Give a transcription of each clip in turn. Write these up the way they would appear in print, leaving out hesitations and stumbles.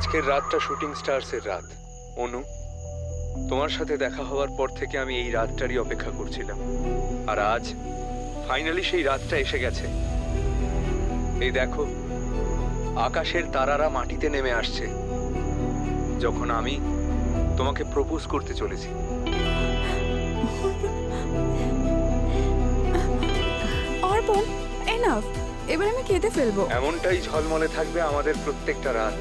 আজকের রাতটা শুটিং স্টারসের রাত। অনু, তোমার সাথে দেখা হওয়ার পর থেকে আমি এই রাতটারই অপেক্ষা করছিলাম, আর আজ ফাইনালি সেই রাতটা এসে গেছে। এই দেখো, আকাশের তারারা মাটিতে নেমে আসছে যখন আমি তোমাকে প্রপোজ করতে চলেছি। অর্পণ, এনাফ, এবার আমি কেঁদে ফেলবো। এমনটাই ঝলমলে থাকবে আমাদের প্রত্যেকটা রাত।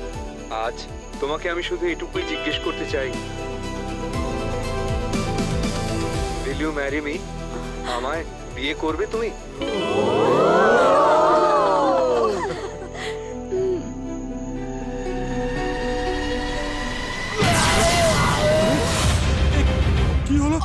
আজ তোমাকে আমি শুধু এটুকুই জিজ্ঞেস করতে চাই, will you marry me? আমায় বিয়ে করবে তুমি? কি হলো?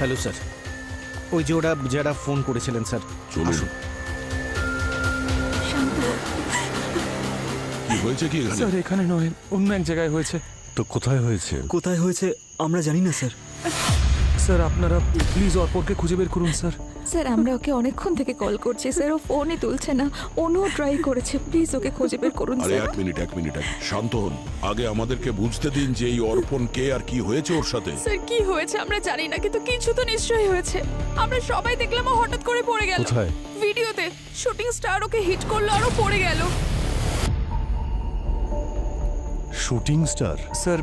হ্যালো স্যার, ওই যে ওরা যারা ফোন করেছিলেন স্যার। চলুন। কি হয়েছে কি এখানে? স্যার এখানে নয়, অন্য এক জায়গায় হয়েছে। তো কোথায় হয়েছে? কোথায় হয়েছে আমরা জানি না স্যার। স্যার আপনারা প্লিজ অর্পণকে খুঁজে বের করুন স্যার। স্যার আমরা ওকে অনেকক্ষণ থেকে কল করছি স্যার, ও ফোনই তুলছে না। অনুও ট্রাই করেছে, প্লিজ ওকে খুঁজে বের করুন আরে স্যার। এক মিনিট শান্ত হন। আগে আমাদেরকে বুঝতে দিন যে এই অর্পণ কে আর কি হয়েছে ওর সাথে। স্যার কি হয়েছে আমরা জানি না, কিন্তু কিছু তো নিশ্চয়ই হয়েছে। আমরা সবাই দেখলাম ও হঠাৎ করে পড়ে গেল। কোথায়? ভিডিওতে শুটিং স্টার ওকে হিট করলো আর ও পড়ে গেল। Shooting star? স্যার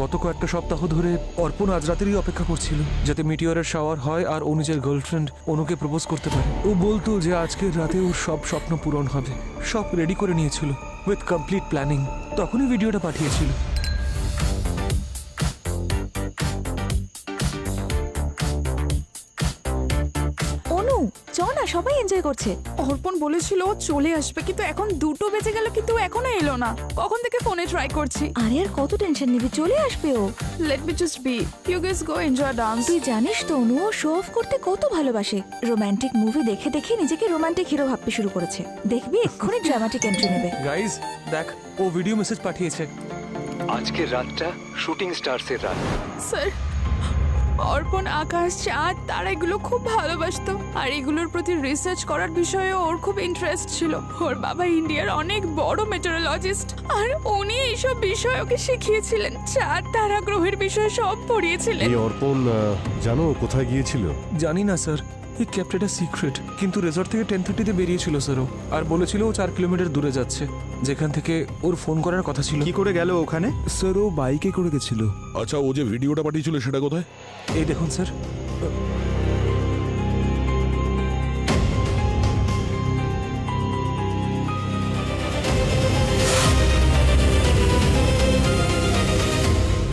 গত কয়েকটা সপ্তাহ ধরে অর্পণ আজ রাতেরই অপেক্ষা করছিল যাতে মিটিওরের শাওয়ার হয় আর ও নিজের গার্লফ্রেন্ড অনুকে প্রপোজ করতে পারে। ও বলতো যে আজকের রাতে ওর সব স্বপ্ন পূরণ হবে, সব রেডি করে নিয়েছিল উইথ কমপ্লিট প্ল্যানিং। তখনই ভিডিওটা পাঠিয়েছিল। অনু চ না, সবাই এনজয় করছে। অর্পণ বলেছিল ও চলে আসবে, কিন্তু এখন 2টো বেজে গেল কিন্তু এখনো এলো না। কখন থেকে ফোনে ট্রাই করছি। আরে আর কত টেনশন নিবি, চলে আসবে ও। Let me just be, you guys go enjoy dance. তুই জানিস তো অনু ও শো অফ করতে কত ভালোবাসে। রোমান্টিক মুভি দেখে দেখে নিজেকে রোমান্টিক হিরো ভাবতে শুরু করেছে। দেখবি এক্ষুনি ড্রামাটিক এন্ট্রি নেবে। গাইজ দেখ, ও ভিডিও মেসেজ পাঠিয়েছে। আজকের রাতটা শুটিং স্টারসের রাত। স্যার অর্পণ আকাশ, চাঁদ, তারা এগুলো খুব ভালোবাসতো আর এগুলোর প্রতি রিসার্চ করার বিষয়ে ওর খুব ইন্টারেস্ট ছিল। ওর বাবা ইন্ডিয়ার অনেক বড় মেটেরোলজিস্ট আর উনি এইসব বিষয় ওকে শিখিয়েছিলেন। চাঁদ, তারা, গ্রহের বিষয়ে সব পড়িয়েছিলেন। এই অর্পণ জানো কোথায় গিয়েছিল? জানি না স্যার, ই কেপ্ট ইট আ সিক্রেট। কিন্তু রেজর্ট থেকে 10:30-তে বেরিয়েছিল স্যার ও, আর বলেছিল ও 4 কিলোমিটার দূরে যাচ্ছে, যেখান থেকে ওর ফোন করার কথা ছিল। কি করে গেল ওখানে? স্যার ও বাইকে করে গেছিল। আচ্ছা, ও যে ভিডিওটা পাঠিয়েছিল সেটা কোথায়? এই দেখুন স্যার।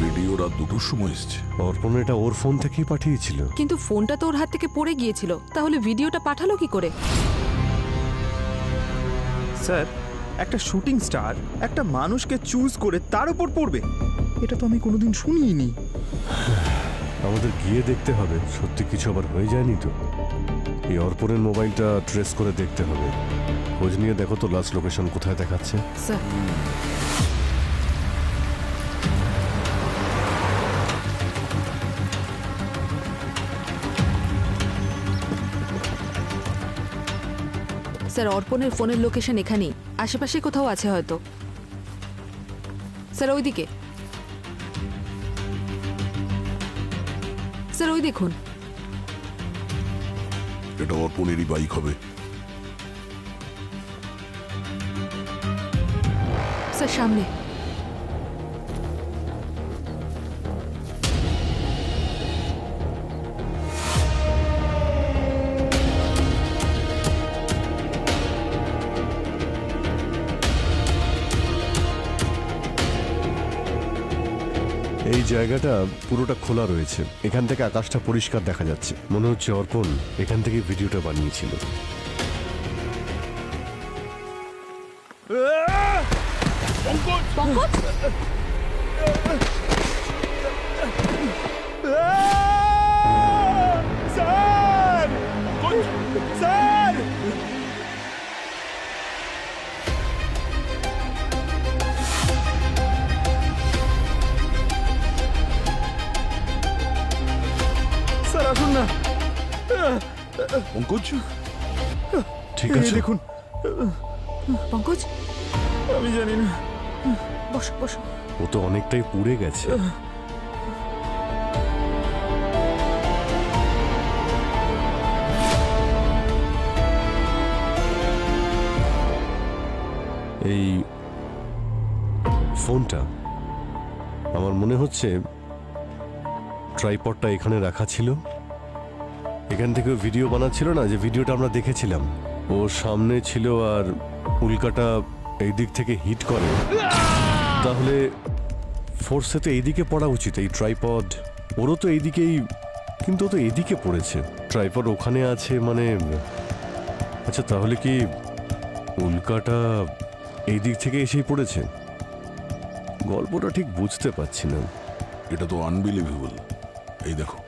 ভিডিও রাত 2টোর সময় এসছে। অর্পণ এটা ওর ফোন থেকেই পাঠিয়েছিল। কিন্তু ফোনটা তো ওর হাত থেকে পড়ে গিয়েছিল, তাহলে ভিডিওটা পাঠালো কি করে? স্যার একটা শুটিং স্টার একটা মানুষকে চুজ করে তার উপর পড়বে, এটা তো আমি কোনোদিন শুনিনি। আমাদের গিয়ে দেখতে হবে সত্যি কিছু আবার হয়ে যায়নি তো। এই অর্পণের মোবাইলটা ট্রেস করে দেখতে হবে। খোঁজ নিয়ে দেখো তো লাস্ট লোকেশন কোথায় দেখাচ্ছে। স্যার স্যার অর্পণের ফোনের লোকেশন এখানেই, আশেপাশে কোথাও আছে হয়তো। স্যার ওইদিকে, স্যার ওই দেখুন। এটা অর্পণেরই বাইক হবে। স্যার সামনে। এই জায়গাটা পুরোটা খোলা রয়েছে, এখান থেকে আকাশটা পরিষ্কার দেখা যাচ্ছে। মনে হচ্ছে অর্পণ এখান থেকে ভিডিওটা বানিয়েছিল। পঙ্কজ, স্যার স্যার পঙ্কজ ঠিক এই আছে? দেখুন, পঙ্কজ আমি জানি না। বসো বসো। ও তো অনেকটাই পুড়ে গেছে। এই ফোনটা আমার মনে হচ্ছে ট্রাইপডটা এখানে রাখা ছিল, এখান থেকে ভিডিও বানাচ্ছিল না, যে ভিডিওটা আমরা দেখেছিলাম, ওর সামনে ছিল আর উল্কাটা এই দিক থেকে হিট করে, তাহলে ফোর্সে তো এইদিকে পড়া উচিত। এই ট্রাইপড ওরও তো এইদিকেই, কিন্তু ও তো এইদিকে পড়েছে, ট্রাইপড ওখানে আছে মানে। আচ্ছা তাহলে কি উল্কাটা এই দিক থেকে এসেই পড়েছে? গল্পটা ঠিক বুঝতে পারছি না। এটা তো আনবিলিভেবল। এই দেখো,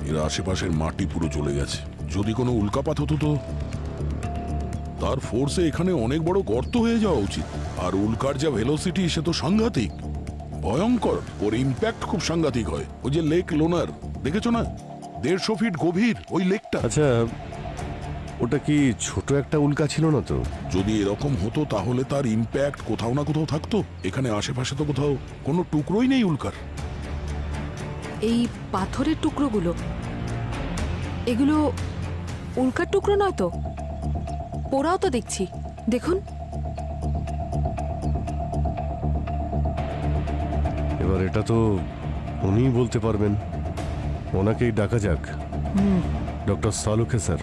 এর আশেপাশের মাটি পুরো চলে গেছে। যদি কোনো উল্কাপাত হতো তো তার ফোর্সে এখানে অনেক বড় গর্ত হয়ে যাওয়া উচিত। আর উল্কার যা ভেলোসিটি সে তো সাংঘাতিক, ভয়ঙ্কর। ওর ইম্প্যাক্ট খুব সাংঘাতিক হয়। ওই যে লেক লোনার দেখেছো না, 150 ফিট গভীর ওই লেকটা। আচ্ছা ওটা কি ছোট একটা উল্কা ছিল না তো? যদি এরকম হতো তাহলে তার ইম্প্যাক্ট কোথাও না কোথাও থাকতো। এখানে আশেপাশে তো কোথাও কোনো টুকরোই নেই উল্কার। এই পাথরের টুকরোগুলো, এগুলো উল্কার টুকরো নয় তো? পোড়াও তো দেখছি, দেখুন। এবার এটা তো উনিই বলতে পারবেন, ওনাকেই ডাকা যাক। Doctor Salunkhe sir.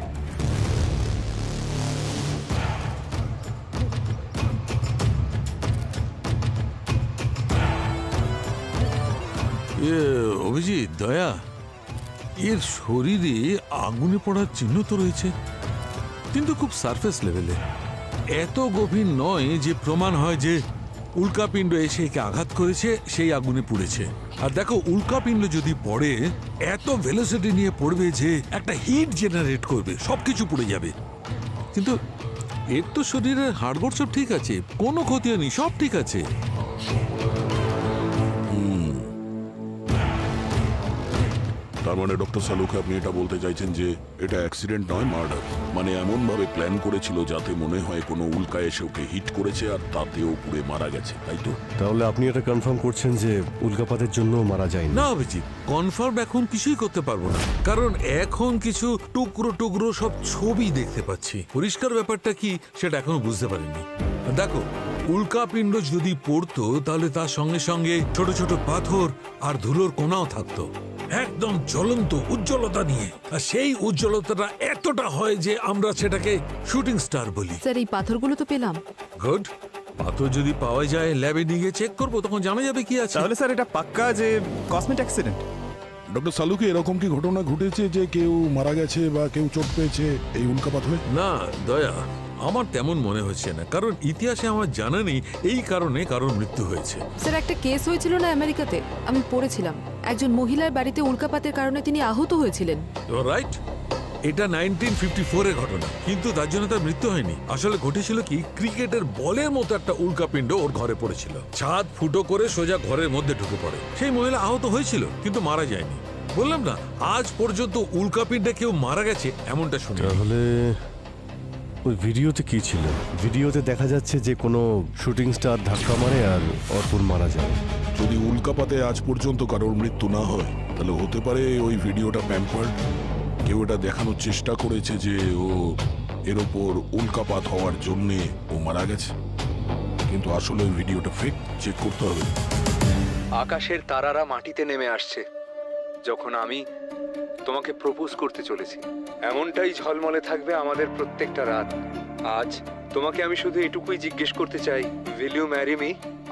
অভিজিৎ, দয়া, এর শরীরে আগুনে পড়ার চিহ্ন তো রয়েছে, কিন্তু খুব সারফেস লেভেলে, এত গভীর নয় যে প্রমাণ হয় যে উল্কাপিণ্ড এসে একে আঘাত করেছে, সেই আগুনে পুড়েছে। আর দেখো, উল্কাপিণ্ড যদি পড়ে এত ভেলোসিটি নিয়ে পড়বে যে একটা হিট জেনারেট করবে, সবকিছু পুড়ে যাবে। কিন্তু এর তো শরীরের হাড়গোড় সব ঠিক আছে, কোনো ক্ষতি হয়নি, সব ঠিক আছে। তার মানে ডক্টর সালুকে আপনি এটা বলতে চাইছেন যে এটা অ্যাক্সিডেন্ট নয়, মার্ডার। মানে এমন ভাবে প্ল্যান করেছিল যাতে মনে হয় কোনো উল্কা এসে ওকে হিট করেছে আর তাতেও পুড়ে মারা গেছে, তাই তো? তাহলে আপনি এটা কনফার্ম করছেন যে উল্কাপাতের জন্য মারা যায়নি? না অভিজিৎ, কনফার্ম এখন কিছুই করতে পারবো না, কারণ এখন কিছু টুকরো টুকরো সব ছবি দেখতে পাচ্ছি। পরিষ্কার ব্যাপারটা কি সেটা এখনো বুঝতে পারিনি। দেখো, উল্কাপিণ্ড যদি পড়তো তাহলে তার সঙ্গে সঙ্গে ছোট ছোট পাথর আর ধুলোর কোনাও থাকতো, একদম জ্বলন্ত উজ্জ্বলতা নিয়ে। আর সেই উজ্জ্বলতাটা এতটা হয় যে আমরা সেটাকে শুটিং স্টার বলি। স্যার, এই পাথরগুলো তো পেলাম। গুড। পাথর যদি পাওয়া যায়, ল্যাবে নিয়ে গিয়ে চেক করবো, তখন জানা যাবে কি আছে। তাহলে স্যার এটা পাক্কা যে কসমেট অ্যাক্সিডেন্ট। ডক্টর সালুকে এরকম কি ঘটনা ঘটেছে যে কেউ মারা গেছে বা কেউ চোট পেয়েছে এই উল্কাপাত হয়ে? না দয়া, আমার তেমন মনে হচ্ছে না, কারণ ইতিহাসে আমার জানা নেই এই কারণে কারোর মৃত্যু হয়েছে। স্যার, একটা কেস হয়েছিল না আমেরিকাতে, আমি পড়েছিলাম। একজন মহিলার বাড়িতে উল্কাপাতের কারণে তিনি আহত হয়েছিলেন। রাইট, এটা 1954-এর ঘটনা, কিন্তু তার জন্য তার মৃত্যু হয়নি। আসলে ঘটেছিল কি, ক্রিকেটের বলের মতো একটা উল্কাপিণ্ড ওর ঘরে পড়েছিল, ছাদ ফুটো করে সোজা ঘরের মধ্যে ঢুকে পড়ে। সেই মহিলা আহত হয়েছিল কিন্তু মারা যায়নি। বললাম না, আজ পর্যন্ত উল্কাপিণ্ডে কেউ মারা গেছে এমনটা শুনি। তাহলে ওই ভিডিওতে কি ছিল? ভিডিওতে দেখা যাচ্ছে যে কোনো শুটিং স্টার ধাক্কা মারে আর অর্পণ মারা যায়। যদি উল্কাপাতে আজ পর্যন্ত কারোর মৃত্যু না হয় তাহলে হতে পারে ওই ভিডিওটা প্যাম্পার্ড। কেউ এটা দেখানোর চেষ্টা করেছে যে ও এর ওপর উল্কাপাত হওয়ার জন্যে ও মারা গেছে, কিন্তু আসলে ওই ভিডিওটা ফেক। চেক করতে হবে। আকাশের তারারা মাটিতে নেমে আসছে যখন আমি তোমাকে প্রপোজ করতে চলেছি। এমনটাই ঝলমলে থাকবে আমাদের প্রত্যেকটা রাত। আজ তোমাকে আমি শুধু এটুকুই জিজ্ঞেস করতে চাই, উইল ইউ ম্যারি মি?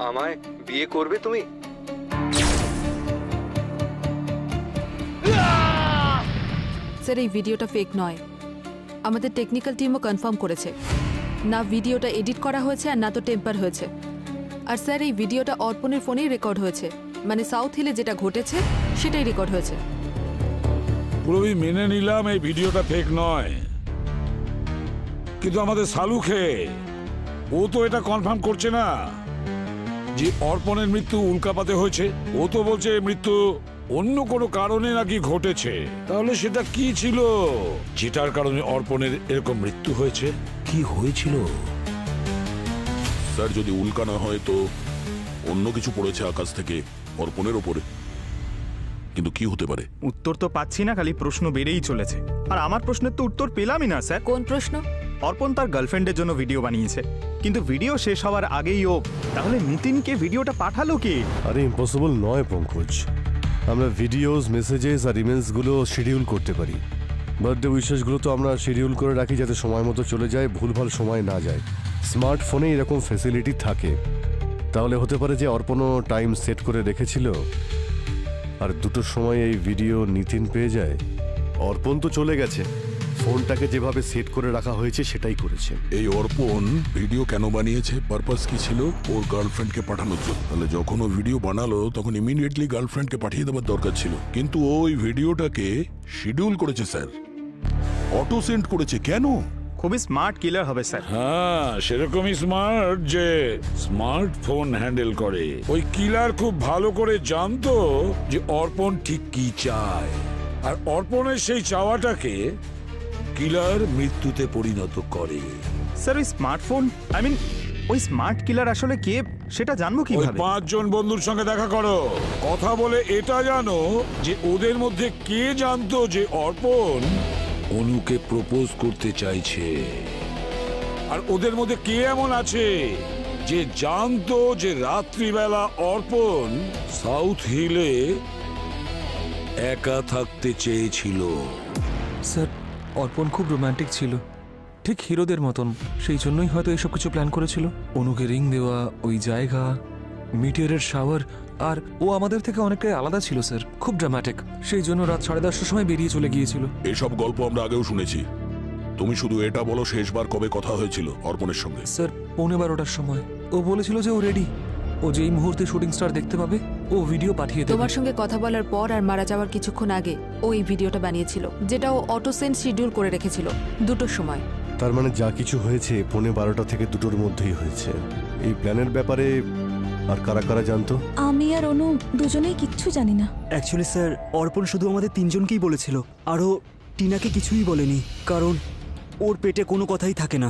আমায় বিয়ে করবে তুমি? স্যার, এই ভিডিওটা ফেক নয়, আমাদের টেকনিক্যাল টিমও কনফার্ম করেছে। না ভিডিওটা এডিট করা হয়েছে আর না তো টেম্পার হয়েছে। আর স্যার, এই ভিডিওটা অর্পণের ফোনেই রেকর্ড হয়েছে, মানে সাউথ হিলে যেটা ঘটেছে সেটাই রেকর্ড হয়েছে। পুরোপুরি মেনে নিলাম এই ভিডিওটা ফেক নয়, কিন্তু আমাদের সালুখে ও তো এটা কনফার্ম করছে না যে অর্পণের মৃত্যু উল্কাপাতে হয়েছে। ও তো বলছে মৃত্যু অন্য কোনো কারণে নাকি ঘটেছে। তাহলে সেটা কি ছিল যেটার কারণে অর্পণের এরকম মৃত্যু হয়েছে? কি হয়েছিল? স্যার, যদি উল্কা না হয় তো অন্য কিছু পড়েছে আকাশ থেকে অর্পণের ওপরে। কিন্তু কি হতে পারে? উত্তর তো পাচ্ছি না, খালি প্রশ্ন বেড়েই চলেছে। আর আমার প্রশ্নের তো উত্তর পেলামই না স্যার। কোন প্রশ্ন? অর্পণ তার গার্লফ্রেন্ডের জন্য ভিডিও বানিয়েছে, কিন্তু ভিডিও শেষ হওয়ার আগেই ও, তাহলে নিতিনকে ভিডিওটা পাঠালো কে? আরে ইম্পসিবল নয় পঙ্কজ, আমরা ভিডিওস, মেসেজেস আর ইমেলসগুলো শিডিউল করতে পারি। বার্থডে উইশেসগুলো তো আমরা শিডিউল করে রাখি যাতে সময় মতো চলে যায়, ভুলভাল সময় না যায়। স্মার্টফোনে এরকম ফ্যাসিলিটি থাকে। তাহলে হতে পারে যে অর্পণও টাইম সেট করে রেখেছিল আর 2টোর সময় এই ভিডিও নিতিন পেয়ে যায়। অর্পণ তো চলে গেছে, ফোনটাকে যেভাবে সেট করে রাখা হয়েছে সেটাই করেছে। এই অর্পণ ভিডিও কেন বানিয়েছে, পারপাস কি ছিল? ওর গার্লফ্রেন্ডকে পাঠানোর জন্য। তাহলে যখন ও ভিডিও বানালো তখন ইমিডিয়েটলি গার্লফ্রেন্ডকে পাঠিয়ে দেওয়ার দরকার ছিল, কিন্তু ওই ভিডিওটাকে শিডিউল করেছে স্যার, অটো সেন্ড করেছে। কেন? খুবই স্মার্ট কিলার হবে স্যার। হ্যাঁ, সেরকমই স্মার্ট যে স্মার্টফোন হ্যান্ডেল করে। ওই কিলার খুব ভালো করে জানতো যে অর্পণ ঠিক কি চায়, আর অর্পণের সেই চাওয়াটাকে কিলার মৃত্যুতে পরিণত করে। স্যার ওই স্মার্টফোন, ওই স্মার্ট কিলার আসলে কে সেটা জানবো ওই কিভাবে? 5 জন বন্ধুর সঙ্গে দেখা করো, কথা বলে এটা জানো যে ওদের মধ্যে কে জানতো যে অর্পণ অনুকে প্রপোজ করতে চাইছে, আর ওদের মধ্যে কে এমন আছে যে জানতো যে রাত্রিবেলা অর্পণ সাউথ হিলে একা থাকতে চেয়েছিল। স্যার, অর্পণ খুব রোমান্টিক ছিল, ঠিক হিরোদের মতন। সেই জন্যই হয়তো এসব কিছু প্ল্যান করেছিল। অনুকে রিং দেওয়া, ওই জায়গা, মিটিওরের শাওয়ার, আর ও আমাদের থেকে অনেকটাই আলাদা ছিল স্যার, খুব ড্রামাটিক। সেই জন্য রাত 10:30টার সময় বেরিয়ে চলে গিয়েছিল। এসব গল্প আমরা আগেও শুনেছি। তুমি শুধু এটা বলো, শেষবার কবে কথা হয়েছিল অর্পণের সঙ্গে? স্যার, 12:15টার সময়। ও বলেছিল যে ও রেডি, ও যেই মুহূর্তে শুটিং স্টার দেখতে পাবে ও ভিডিও পাঠিয়ে দেবে। তোমার সঙ্গে কথা বলার পর আর মারা যাওয়ার কিছুক্ষণ আগে ও এই ভিডিওটা বানিয়েছিল, যেটা ও অটো সেন্ড শিডিউল করে রেখেছিল 2টোর সময়। তার মানে যা কিছু হয়েছে 12:15 থেকে 2টোর মধ্যেই হয়েছে। এই প্ল্যানের ব্যাপারে আর কারা কারা জানতো? আমি আর অনু দুজনেই কিচ্ছু জানি না। অ্যাকচুয়ালি স্যার, অর্পণ শুধু আমাদের 3জনকেই বলেছিল, আরও টিনাকে কিছুই বলেনি, কারণ ওর পেটে কোনো কথাই থাকে না।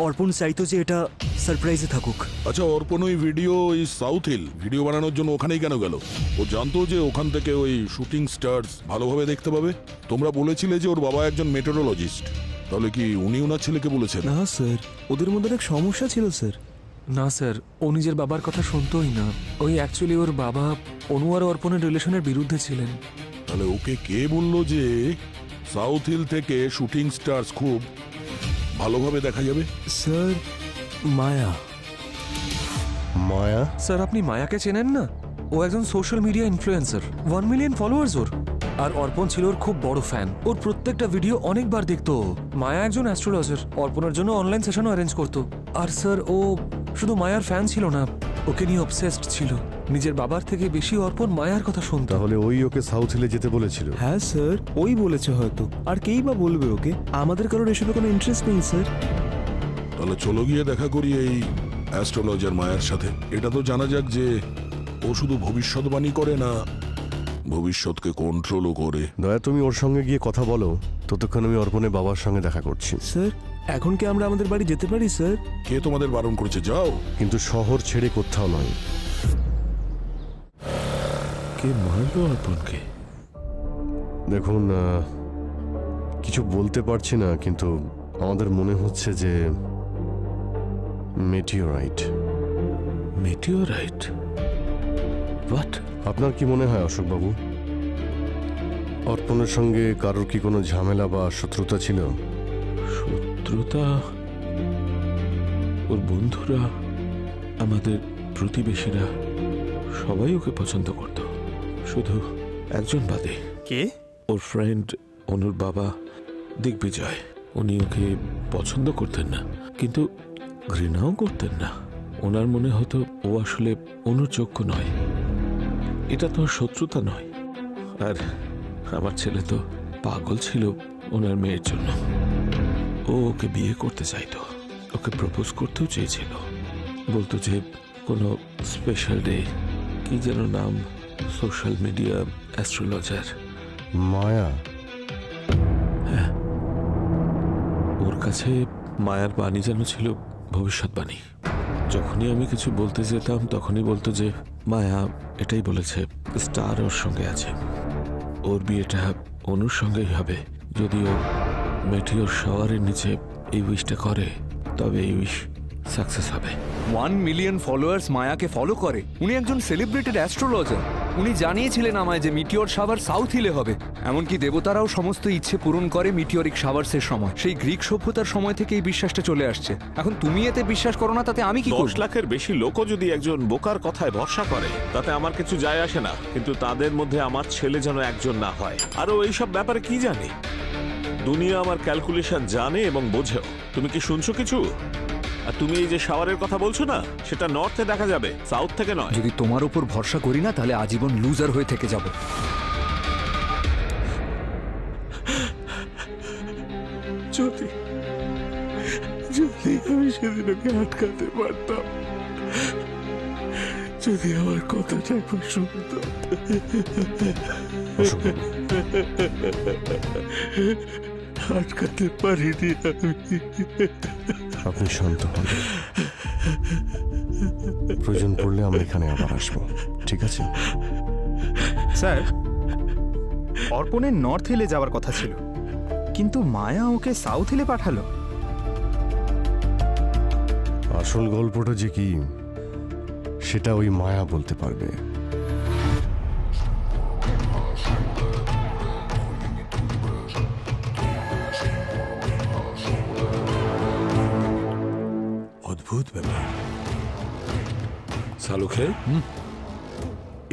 অর্পণ চাইতো যে এটা সারপ্রাইজে থাকুক। আচ্ছা, অর্পণ ওই ভিডিও, ওই সাউথ হিল ভিডিও বানানোর জন্য ওখানেই কেন গেল? ও জানতো যে ওখান থেকে ওই শুটিং স্টার্স ভালোভাবে দেখতে পাবে। তোমরা বলেছিলে যে ওর বাবা একজন মেটেরোলজিস্ট, তাহলে কি উনি ওনার ছেলেকে বলেছেন? না স্যার, ওদের মধ্যে এক সমস্যা ছিল স্যার। না স্যার, ও নিজের বাবার কথা শুনতোই না। ওই অ্যাকচুয়ালি ওর বাবা অনু আর অর্পণের রিলেশনের বিরুদ্ধে ছিলেন। তাহলে ওকে কে বললো যে সাউথ হিল থেকে শুটিং স্টার্স খুব ভালোভাবে দেখা যাবে? স্যার, মায়া। মায়া? স্যার, আপনি মায়াকে চেনেন না? ও একজন social media influencer, 1 million followers ওর। আর অর্পণ ছিল ওর খুব বড় ফ্যান, ওর প্রত্যেকটা ভিডিও অনেকবার দেখতো। মায়া একজন অ্যাস্ট্রোলজার, অর্পণের জন্য অনলাইন সেশনও অ্যারেঞ্জ করতো। আর স্যার, ও শুধু মায়ার ফ্যান ছিল না, ওকে নিয়ে অবসেসড ছিল। নিজের বাবার থেকে বেশি অর্পণ মায়ার কথা শুনতো। তাহলে ওই ওকে সাউথ হিলে যেতে বলেছিল? হ্যাঁ স্যার, ওই বলেছে হয়তো, আর কেই বা বলবে ওকে? আমাদের কারোর এসবে কোনো ইন্টারেস্ট নেই স্যার। তাহলে চলো গিয়ে দেখা করি এই অ্যাস্ট্রোলজার মায়ার সাথে। এটা তো জানা যাক যে ও শুধু ভবিষ্যৎবাণী করে না, ভবিষ্যৎকে কন্ট্রোলও করে। দয়া, তুমি ওর সঙ্গে গিয়ে কথা বলো, ততক্ষণ আমি অর্পণের বাবার সঙ্গে দেখা করছি। স্যার, এখন কি আমরা আমাদের বাড়ি যেতে পারি স্যার? কে তোমাদের বারণ করেছে? যাও। কিন্তু শহর ছেড়ে কোথাও নয়। কে মারলো অর্পণকে? দেখুন, কিছু বলতে পারছি না, কিন্তু আমাদের মনে হচ্ছে যে মেটিওরাইট। মেটিওরাইট? হোয়াট? আপনার কি মনে হয় অশোকবাবু, অর্পণের সঙ্গে কারোর কি কোনো ঝামেলা বা শত্রুতা ছিল? শত্রুতা? ওর বন্ধুরা, আমাদের প্রতিবেশীরা সবাই ওকে পছন্দ করত, শুধু একজন বাদে। কে? ওর ফ্রেন্ড অনুর বাবা দিগ্বিজয়। উনি ওকে পছন্দ করতেন না, কিন্তু ঘৃণাও করতেন না। ওনার মনে হতো ও আসলে অনুর যোগ্য নয়। এটা তো শত্রুতা নয়। আর আমার ছেলে তো পাগল ছিল ওনার মেয়ের জন্য। ও ওকে বিয়ে করতে চাইতো, ওকে প্রপোজ করতেও চেয়েছিল। বলতো যে কোনো স্পেশাল ডে, কি যেন নাম, সোশ্যাল মিডিয়া অ্যাস্ট্রোলজার। মায়া? হ্যাঁ, ওর কাছে মায়ার বাণী যেন ছিল ভবিষ্যৎবাণী। যখনই আমি কিছু বলতে যেতাম তখনই বলতো যে মায়া এটাই বলেছে, স্টার ওর সঙ্গে আছে, ওর বিয়েটা অনুর সঙ্গেই হবে। যদি ও মেটিওর শাওয়ারের নিচে এই উইশটা করে তবে এই উইশ সাকসেস হবে। 1 মিলিয়ন ফলোয়ার্স মায়াকে ফলো করে। উনি একজন সেলিব্রেটেড অ্যাস্ট্রোলজার। উনি জানিয়েছিলেন আমায় যে মিটিওর শাওয়ার সাউথ হিলে হবে। এমনকি দেবতারাও সমস্ত ইচ্ছে পূরণ করে মিটিওরিক শাওয়ার্সের সময়। সেই গ্রিক সভ্যতার সময় থেকে এই বিশ্বাসটা চলে আসছে। এখন তুমি এতে বিশ্বাস করো না, তাতে আমি কি করব? 10 লাখের বেশি লোকও যদি একজন বোকার কথায় ভরসা করে তাতে আমার কিছু যায় আসে না, কিন্তু তাদের মধ্যে আমার ছেলে যেন একজন না হয়। আর ও এইসব ব্যাপারে কি জানে? দুনিয়া আমার ক্যালকুলেশন জানে এবং বোঝেও। তুমি কি শুনছো কিছু? আর তুমি এই যে শাওয়ারের কথা বলছো না, সেটা নর্থে দেখা যাবে, সাউথ থেকে নয়। যদি তোমার উপর ভরসা করি না তাহলে আজীবন লুজার হয়ে থেকে যাব। যদি যদি আমি সেদিন ওকে আটকাতে পারতাম, যদি আমার কথাটা একবার শুনতো। আটকাতে পারিনি আমি। আপনি শান্ত হন, প্রয়োজন পড়লে আমরা এখানে আবার আসবো, ঠিক আছে? স্যার, অর্পণের নর্থ হিলে যাওয়ার কথা ছিল, কিন্তু মায়া ওকে সাউথ হিলে পাঠালো। আসল গল্পটা যে কি সেটা ওই মায়া বলতে পারবে। অদ্ভুত ব্যাপার। সালুখে,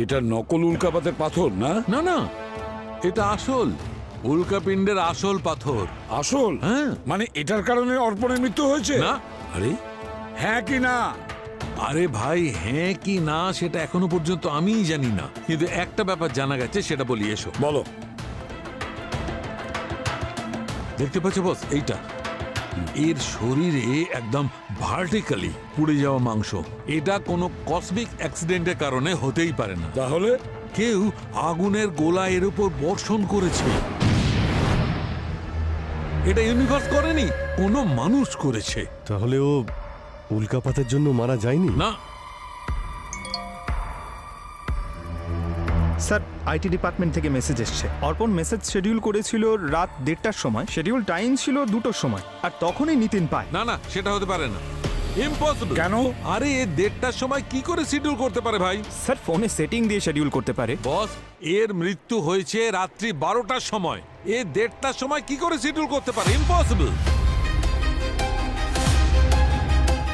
এটা নকল উল্কাপাতের পাথর না? না না, এটা আসল উল্কাপিণ্ডের আসল পাথর। আসল? হ্যাঁ। মানে এটার কারণে অর্পণের মৃত্যু হয়েছে? না। আরে হ্যাঁ কি না? আরে ভাই, হ্যাঁ কি না সেটা এখনো পর্যন্ত আমিই জানি না, কিন্তু একটা ব্যাপার জানা গেছে, সেটা বলি, এসো। বলো। দেখতে পাচ্ছ বস, এইটা এর শরীরে একদম ভার্টিক্যালি পুড়ে যাওয়া মাংস। এটা কোনো কসমিক অ্যাক্সিডেন্টের কারণে হতেই পারে না। তাহলে কেউ আগুনের গোলা এর উপর বর্ষণ করেছে। এটা ইউনিভার্স করেনি, কোনো মানুষ করেছে। তাহলে ও উল্কাপাতের জন্য মারা যায়নি? না। স্যার, আইটি ডিপার্টমেন্ট থেকে মেসেজ এসছে। অর্পণ মেসেজ শিডিউল করেছিল রাত 1:30টার সময়, শিডিউল টাইম ছিল 2টোর সময়, আর তখনই নিতিন পায়। না না, সেটা হতে পারে না, ইম্পসিবল। কেন? আরে 1:30টার সময় কি করে শিডিউল করতে পারে ভাই? স্যার, ফোনে সেটিং দিয়ে শিডিউল করতে পারে। বস, এর মৃত্যু হয়েছে রাত্রি 12টার সময়। 1:30টার সময় কি করে শিডিউল করতে পারে? ইম্পসিবল।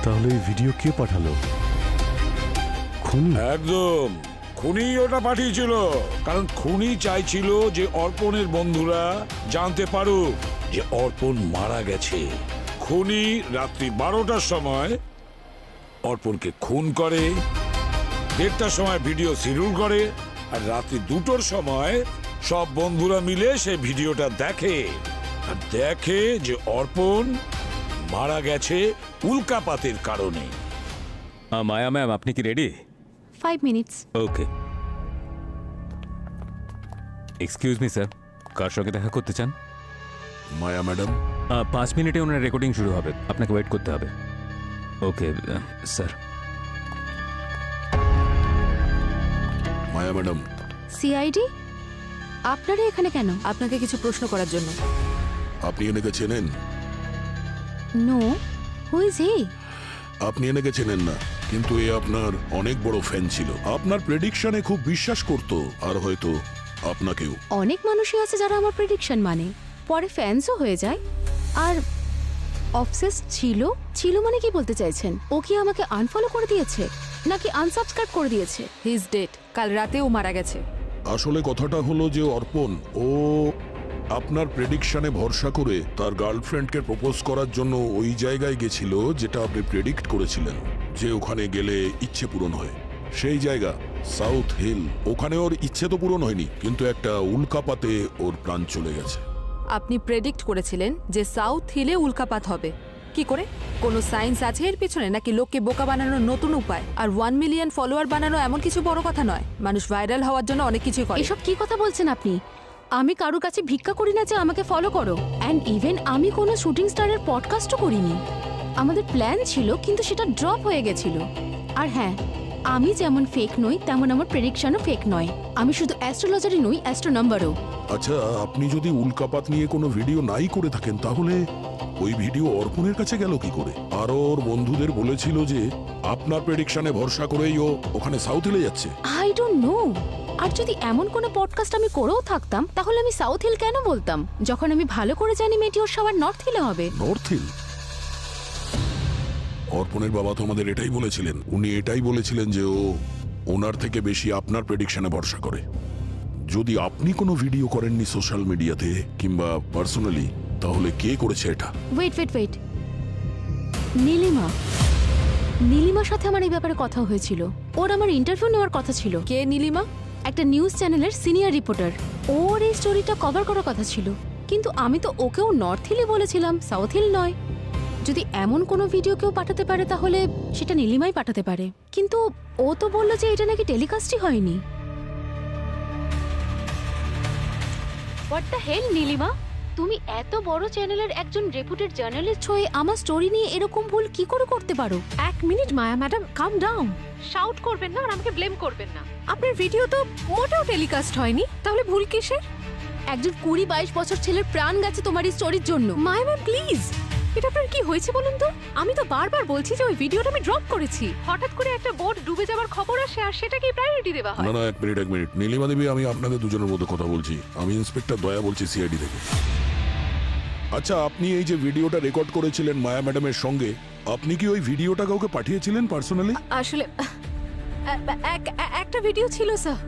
তাহলে এই ভিডিও কে পাঠালো? খুনি? একদম খুনি ওটা পাঠিয়েছিল, কারণ খুনি চাইছিল যে অর্পণের বন্ধুরা জানতে পারুক যে অর্পণ মারা গেছে। খুনি রাত্রি 12টার সময় অর্পণকে খুন করে, 1:30টার সময় ভিডিও শিডিউল করে, আর রাত্রি 2টোর সময় সব বন্ধুরা মিলে সেই ভিডিওটা দেখে, আর দেখে যে অর্পণ মারা গেছে উল্কাপাতের কারণে। মায়া ম্যাম, আপনি কি রেডি? 5 মিনিটস। ওকে। এক্সকিউজ মি স্যার, কার সঙ্গে দেখা করতে চান? মায়া ম্যাডাম। 5 মিনিটে ওনার রেকর্ডিং শুরু হবে, আপনাকে ওয়েট করতে হবে। Okay sir. Maya madam. CID, আপনারা এখানে কেন? আপনাকে কিছু প্রশ্ন করার জন্য। আপনি এনেকে চেনেন? No, who is he? আপনি এনেকে চেনেন না, কিন্তু এ আপনার অনেক বড় ফ্যান ছিল, আপনার প্রেডিকশনে খুব বিশ্বাস করত, আর হয়তো আপনাকেও। অনেক মানুষই আছে যারা আমার প্রেডিকশন মানে, পরে ফ্যান্সও হয়ে যায়। আর অবসেস ছিল মানে কি বলতে চাইছেন? ও কি আমাকে আনফলো করে দিয়েছে নাকি আনসাবস্ক্রাইব করে দিয়েছে? He is dead. কাল রাতে ও মারা গেছে। আসলে কথাটা হলো যে অর্পণ ও আপনার প্রেডিকশনে ভরসা করে তার গার্লফ্রেন্ডকে প্রপোজ করার জন্য ওই জায়গায় গেছিল যেটা আপনি প্রেডিক্ট করেছিলেন যে ওখানে গেলে ইচ্ছে পূরণ হয়। সেই জায়গা সাউথ হিল। ওখানে ওর ইচ্ছে তো পূরণ হয়নি, কিন্তু একটা উল্কাপাতে ওর প্রাণ চলে গেছে। আপনি প্রেডিক্ট করেছিলেন যে সাউথ হিলে উল্কাপাত হবে, কি করে? কোনো সায়েন্স আছে এর পিছনে, নাকি লোককে বোকা বানানোর নতুন উপায়? আর 1 মিলিয়ন ফলোয়ার বানানো এমন কিছু বড় কথা নয়। মানুষ ভাইরাল হওয়ার জন্য অনেক কিছু করে। এসব কি কথা বলছেন আপনি? আমি কারোর কাছে ভিক্ষা করি না যে আমাকে ফলো করো। অ্যান্ড ইভেন আমি কোনো শুটিং স্টারের পডকাস্টও করিনি। আমাদের প্ল্যান ছিল, কিন্তু সেটা ড্রপ হয়ে গেছিল। আর হ্যাঁ, আমি যেমন ফেক নই তেমন আমার প্রেডিকশনও ফেক নয়। আমি শুধু অ্যাস্ট্রোলজারই নই, অ্যাস্ট্রো নাম্বারও। আচ্ছা, আপনি যদি উল্কাপাত নিয়ে কোনো ভিডিও নাই করে থাকেন তাহলে ওই ভিডিও অর্পণের কাছে গেল কি করে? আরো ওর বন্ধুদের বলেছিল যে আপনার প্রেডিকশনে ভরসা করেই ও ওখানে সাউথ হিলে যাচ্ছে। I don't know. আর যদি এমন কোনো পডকাস্ট আমি করেও থাকতাম তাহলে আমি সাউথ হিল কেন বলতাম, যখন আমি ভালো করে জানি মেটিওর সবার নর্থ হিলে হবে। North hill? অর্পণের বাবা তো আমাদের এটাই বলেছিলেন। উনি এটাই বলেছিলেন যে ও ওনার থেকে বেশি আপনার প্রেডিকশনে ভরসা করে। যদি আপনি কোনো ভিডিও করেননি সোশ্যাল মিডিয়াতে কিংবা পার্সোনালি, তাহলে কে করেছে এটা? ওয়েট। নীলিমা। নীলিমার সাথে আমার এই ব্যাপারে কথা হয়েছিল। ওর আমার ইন্টারভিউ নেওয়ার কথা ছিল। কে নীলিমা? একটা নিউজ চ্যানেলের সিনিয়র রিপোর্টার। ওর এই স্টোরিটা কভার করার কথা ছিল, কিন্তু আমি তো ওকেও নর্থ হিলে বলেছিলাম, সাউথ হিল নয়। যদি এমন কোনো ভিডিও কেউ পাঠাতে পারে তাহলে সেটা নীলিমাই পাঠাতে পারে। কিন্তু ও তো বললো যে এটা নাকি টেলিকাস্টই হয়নি। হোয়াট দ্য হেল নীলিমা, তুমি এত বড় চ্যানেলের একজন রেপুটেড জার্নালিস্ট হয়ে আমার স্টোরি নিয়ে এরকম ভুল কি করে করতে পারো? এক মিনিট মায়া ম্যাডাম, কাম ডাউন। শাউট করবেন না আর আমাকে ব্লেম করবেন না। আপনার ভিডিও তো মোটেও টেলিকাস্ট হয়নি, তাহলে ভুল কিসের? একজন 20-22 বছর ছেলের প্রাণ গেছে তোমার এই স্টোরির জন্য। মায়া ম্যাম প্লিজ, এটা আপনার কি হয়েছে বলুন তো? আমি তো বারবার বলছি যে ওই ভিডিওটা আমি ড্রপ করেছি। হঠাৎ করে একটা বোট ডুবে যাওয়ার খবর আসে আর সেটাকে প্রায়োরিটি দেওয়া হয়। না, এক মিনিট। নীলিমা দেবী, আমি আপনাদের দুজনের মধ্যে কথা বলছি। আমি ইন্সপেক্টর দয়া বলছি, সিআইডি থেকে। আচ্ছা, আপনি এই যে ভিডিওটা রেকর্ড করেছিলেন মায়া ম্যাডামের সঙ্গে, আপনি কি ওই ভিডিওটা কাউকে পাঠিয়েছিলেন পার্সোনালি? আসলে একটা ভিডিও ছিল স্যার।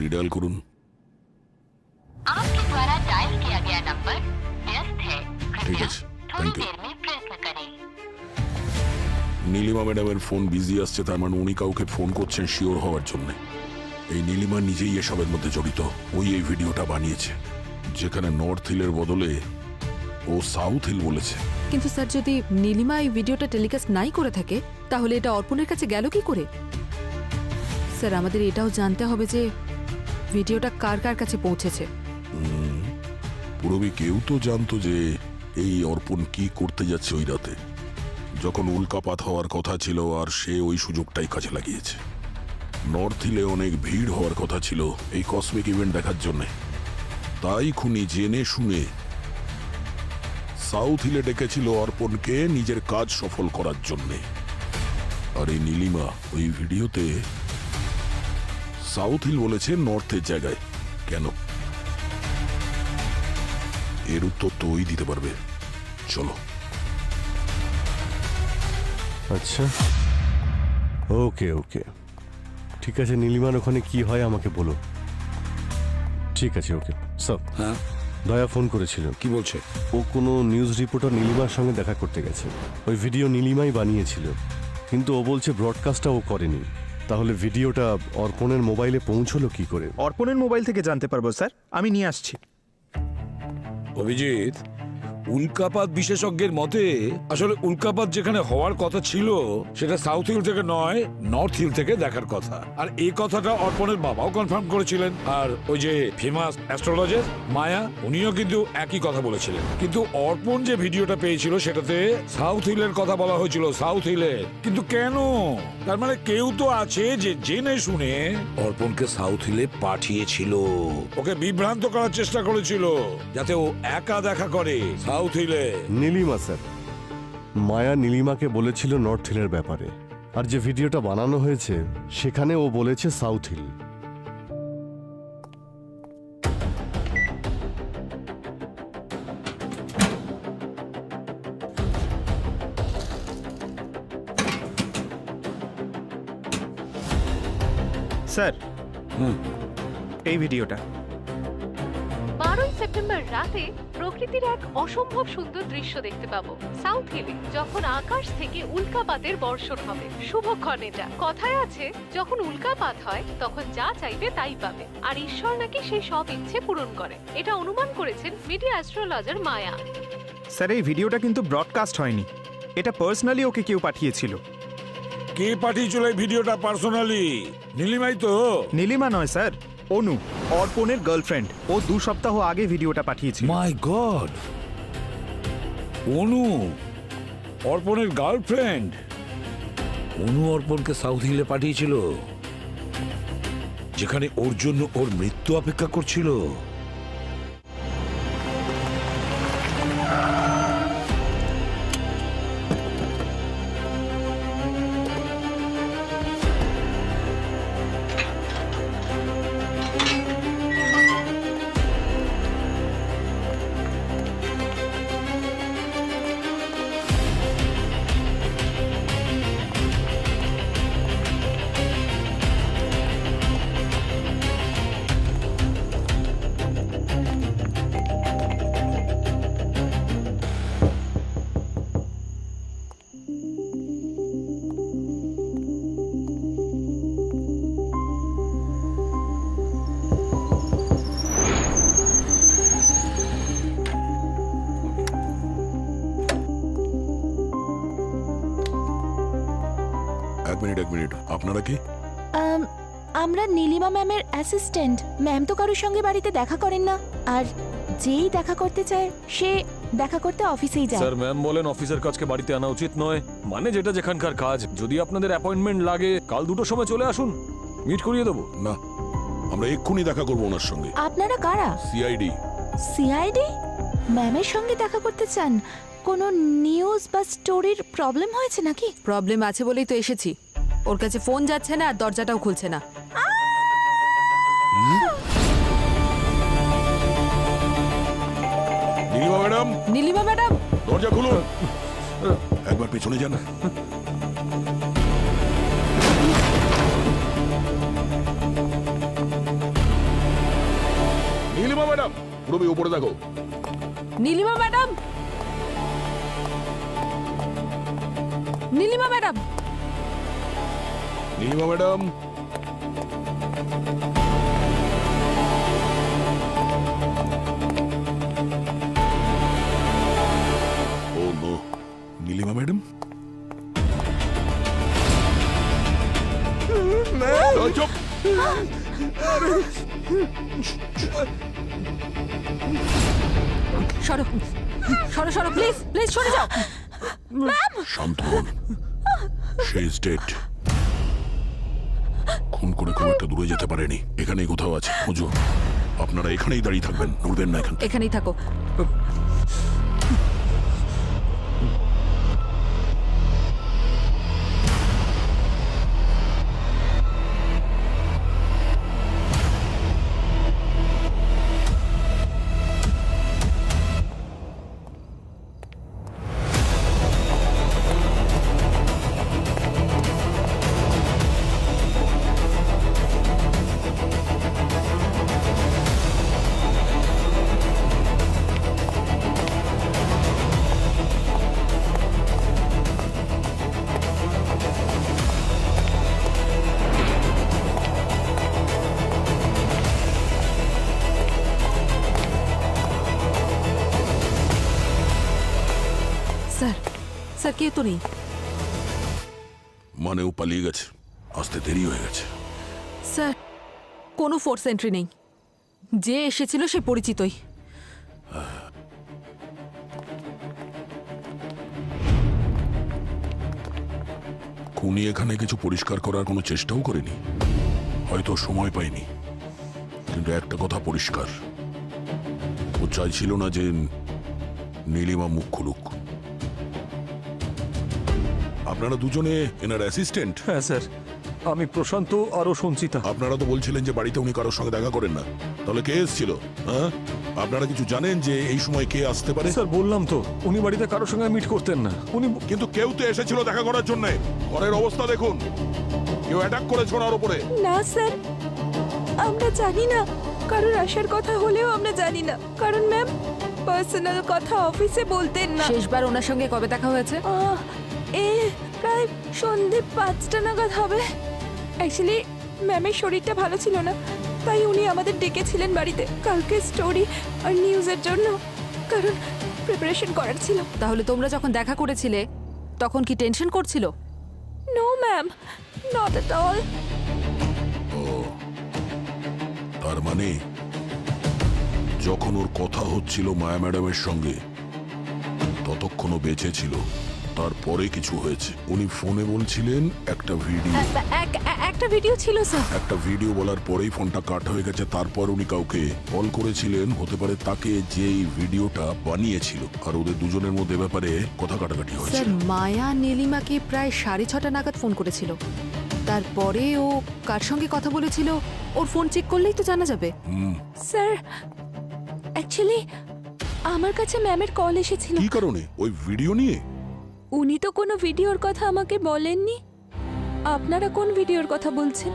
রিডায়াল করুন। आपके द्वारा डायल किया गया नंबर व्यस्त है। ঠিক আছে, थोड़ी থ্যাংক ইউ। देर में प्रयत्न करें। নীলিমা ম্যাডামের ফোন বিজি আসছে, তার মানে উনি কাউকে ফোন করছেন শিওর হওয়ার জন্য। এই নীলিমা নিজেই এসবের মধ্যে জড়িত। ওই এই ভিডিওটা বানিয়েছে, যেখানে নর্থ হিলের বদলে ও সাউথ হিল বলেছে। কিন্তু স্যার, যদি নীলিমা এই ভিডিওটা টেলিকাস্ট নাই করে থাকে তাহলে এটা অর্পণের কাছে গেল কি করে? স্যার, আমাদের এটাও জানতে হবে যে ভিডিওটা কার কার কাছে পৌঁছেছে। পুরবী কেউ তো জানতো যে এই অর্পণ কি করতে যাচ্ছে ওই রাতে, যখন উল্কাপাত হওয়ার কথা ছিল, আর সে ওই সুযোগটাই কাজে লাগিয়েছে। নর্থ হিলে অনেক ভিড় হওয়ার কথা ছিল এই কসমিক ইভেন্ট দেখার জন্য, তাই খুনি জেনে শুনে সাউথ হিলে ডেকেছিল অর্পণকে নিজের কাজ সফল করার জন্য। আর এই নীলিমা ওই ভিডিওতে সাউথ হিল বলেছে নর্থের জায়গায়। কেন? এর উত্তর তো ওই দিতে পারবে। চলো। আচ্ছা, ওকে, ঠিক আছে। নীলিমার ওখানে কি হয় আমাকে বলো। ঠিক আছে, ওকে স্যার। হ্যাঁ, দয়া ফোন করেছিল। কি বলছে? ও কোনো নিউজ রিপোর্টার নীলিমার সঙ্গে দেখা করতে গেছে। ওই ভিডিও নীলিমাই বানিয়েছিল, কিন্তু ও বলছে ব্রডকাস্টটা ও করেনি। তাহলে ভিডিওটা অর্পণের মোবাইলে পৌঁছলো কি করে? অর্পণের মোবাইল থেকে জানতে পারবো স্যার, আমি নিয়ে আসছি। অভিজিৎ, উল্কাপাত বিশেষজ্ঞের মতে আসলে উল্কাপাত যেখানে হওয়ার কথা ছিল সেটা সাউথ হিল থেকে নয়, নর্থ হিল থেকে দেখার কথা। আর এই কথাটা অর্পণের বাবাও কনফার্ম করেছিলেন। আর ওই যে ফেমাস অ্যাস্ট্রোলজার মায়া, উনিও কিন্তু একই কথা বলেছিলেন। কিন্তু অর্পণ যে ভিডিওটা পেয়েছিল সেটাতে সাউথ হিলের কথা বলা হয়েছিল, সাউথ হিলের। কিন্তু কেন? তার মানে কেউ তো আছে যে জেনে শুনে অর্পণকে সাউথ হিলে পাঠিয়েছিল, ওকে বিভ্রান্ত করার চেষ্টা করেছিল যাতে ও একা দেখা করে সাউথ হিলে। নীলিমা স্যার, মায়া নীলিমাকে বলেছিল নর্থ হিলের ব্যাপারে, আর যে ভিডিওটা বানানো হয়েছে সেখানে ও বলেছে সাউথ হিল। স্যার, এই ভিডিওটা 12 সেপ্টেম্বর রাতে প্রকৃতির এক অসম্ভব সুন্দর দৃশ্য দেখতে পাবো সাউথ হিলে, যখন আকাশ থেকে উল্কাপাতের বর্ষণ হবে। শুভক্ষণ এটা। কথায় আছে, যখন উল্কাপাত হয় তখন যা চাইবে তাই পাবে, আর ঈশ্বর নাকি সেই সব ইচ্ছে পূরণ করে। এটা অনুমান করেছেন মিডিয়া অ্যাস্ট্রোলজার মায়া। স্যার এই ভিডিওটা কিন্তু ব্রডকাস্ট হয়নি, এটা পার্সোনালি ওকে কেউ পাঠিয়েছিল। কে পাঠিয়েছিল এই ভিডিওটা পার্সোনালি? নীলিমাই তো? নীলিমা নয় স্যার, অনু, অর্পণের গার্লফ্রেন্ড। ও 2 সপ্তাহ আগে ভিডিওটা পাঠিয়েছিল। মাই গড, অনু অর্পণের গার্লফ্রেন্ড? অনু অর্পণকে সাউথ হিলে পাঠিয়েছিল, যেখানে ওর জন্য ওর মৃত্যু অপেক্ষা করছিল। এক মিনিট, আপনারা কি? আমরা নীলিমা ম্যামের অ্যাসিস্ট্যান্ট। ম্যাম তো কারোর সঙ্গে বাড়িতে দেখা করেন না, আর যেই দেখা করতে চায় সে দেখা করতে অফিসেই যায়। স্যার ম্যাম বলেন অফিসের কাজকে বাড়িতে আনা উচিত নয়, মানে যেটা যেখানকার কাজ। যদি আপনাদের অ্যাপয়েন্টমেন্ট লাগে কাল 2টোর সময় চলে আসুন, মিট করিয়ে দেবো। না, আমরা এক্ষুনি দেখা করবো ওনার সঙ্গে। আপনারা কারা? সিআইডি। সিআইডি? ম্যামের সঙ্গে দেখা করতে চান? কোনো নিউজ বা স্টোরির প্রবলেম হয়েছে নাকি? প্রবলেম আছে বলেই তো এসেছি। ওর কাছে ফোন যাচ্ছে না আর দরজাটাও খুলছে না। নীলিমা ম্যাডাম, নীলিমা ম্যাডাম, দরজা খুলুন। একবার পেছনে যান। নীলিমা ম্যাডাম, পুরো উপরে দেখো। Nilima madam, Nilima madam, Nilima madam. Oh no, Nilima madam. চুপ। সরো সরো সরো, প্লিজ প্লিজ সরে যাও। শান্ত হন, সে ইজ ডেড। খুন করে খুব একটা দূরে যেতে পারেনি, এখানেই কোথাও আছে। খুঁজো। আপনারা এখানেই দাঁড়িয়ে থাকবেন, নড়বেন না। এখানেই থাকো। স্যার কেউ তো নেই। মানে ও পালিয়ে গেছে, আসতে দেরি হয়ে গেছে। স্যার কোনো ফোর্স এন্ট্রি নেই, যে এসেছিল সে পরিচিতই। খুনি এখানে কিছু পরিষ্কার করার কোনো চেষ্টাও করেনি, হয়তো সময় পাইনি। কিন্তু একটা কথা পরিষ্কার, ও চাইছিল না যে নীলিমা মুখ খুলুক। আপনারা দুজনে এনার অ্যাসিস্ট্যান্ট? হ্যাঁ স্যার, আমি প্রশান্ত আরও সঞ্চিতা। আপনারা তো বলছিলেন যে বাড়িতে উনি কারোর সঙ্গে দেখা করেন না, তাহলে কে এসেছিল? হ্যাঁ, আপনারা কিছু জানেন যে এই সময় কে আসতে পারে? স্যার বললাম তো, উনি বাড়িতে কারোর সঙ্গে মিট করতেন না। উনি কিন্তু কেউ তো এসেছিল দেখা করার জন্য। ঘরের অবস্থা দেখুন, কেউ অ্যাটাক করেছে ওনার উপরে। না স্যার, আমরা জানি না, কারোর আসার কথা হলেও আমরা জানি না, কারণ ম্যাম পার্সোনাল কথা অফিসে বলতেন না। শেষবার ওনার সঙ্গে কবে দেখা হয়েছে? প্রায় সন্ধে 5টা নাগাদ হবে। অ্যাকচুয়ালি ম্যামের শরীরটা ভালো ছিল না, তাই উনি আমাদের ডেকেছিলেন বাড়িতে কালকে স্টোরি আর নিউজের জন্য, কারণ প্রিপারেশন করার ছিল। তাহলে তোমরা যখন দেখা করেছিলে তখন কি টেনশন করছিল? No ma'am, not at all. তার মানে যখন ওর কথা হচ্ছিল মায়া ম্যাডামের সঙ্গে ততক্ষণও বেঁচে ছিল, তারপরে কিছু হয়েছে। উনি ফোনে বলছিলেন একটা ভিডিও ছিল স্যার। একটা ভিডিও বলার পরেই ফোনটা কাট হয়ে গেছে। তারপর উনি কাউকে কল করেছিলেন, হতে পারে তাকে, যে এই ভিডিওটা বানিয়েছিল, আর ওদের দুজনের মধ্যে ব্যাপারে কথা কাটাকাটি হয়েছে। স্যার মায়া নীলিমাকে প্রায় 6:30 নাগাদ ফোন করেছিল। তারপরে ও কার সঙ্গে কথা বলেছিল ওর ফোন চেক করলেই তো জানা যাবে। স্যার অ্যাকচুয়ালি আমার কাছে ম্যামের কল এসেছিল। কি কারণে? ওই ভিডিও নিয়ে? উনি তো কোনো ভিডিওর কথা আমাকে বলেননি। আপনারা কোন ভিডিওর কথা বলছেন?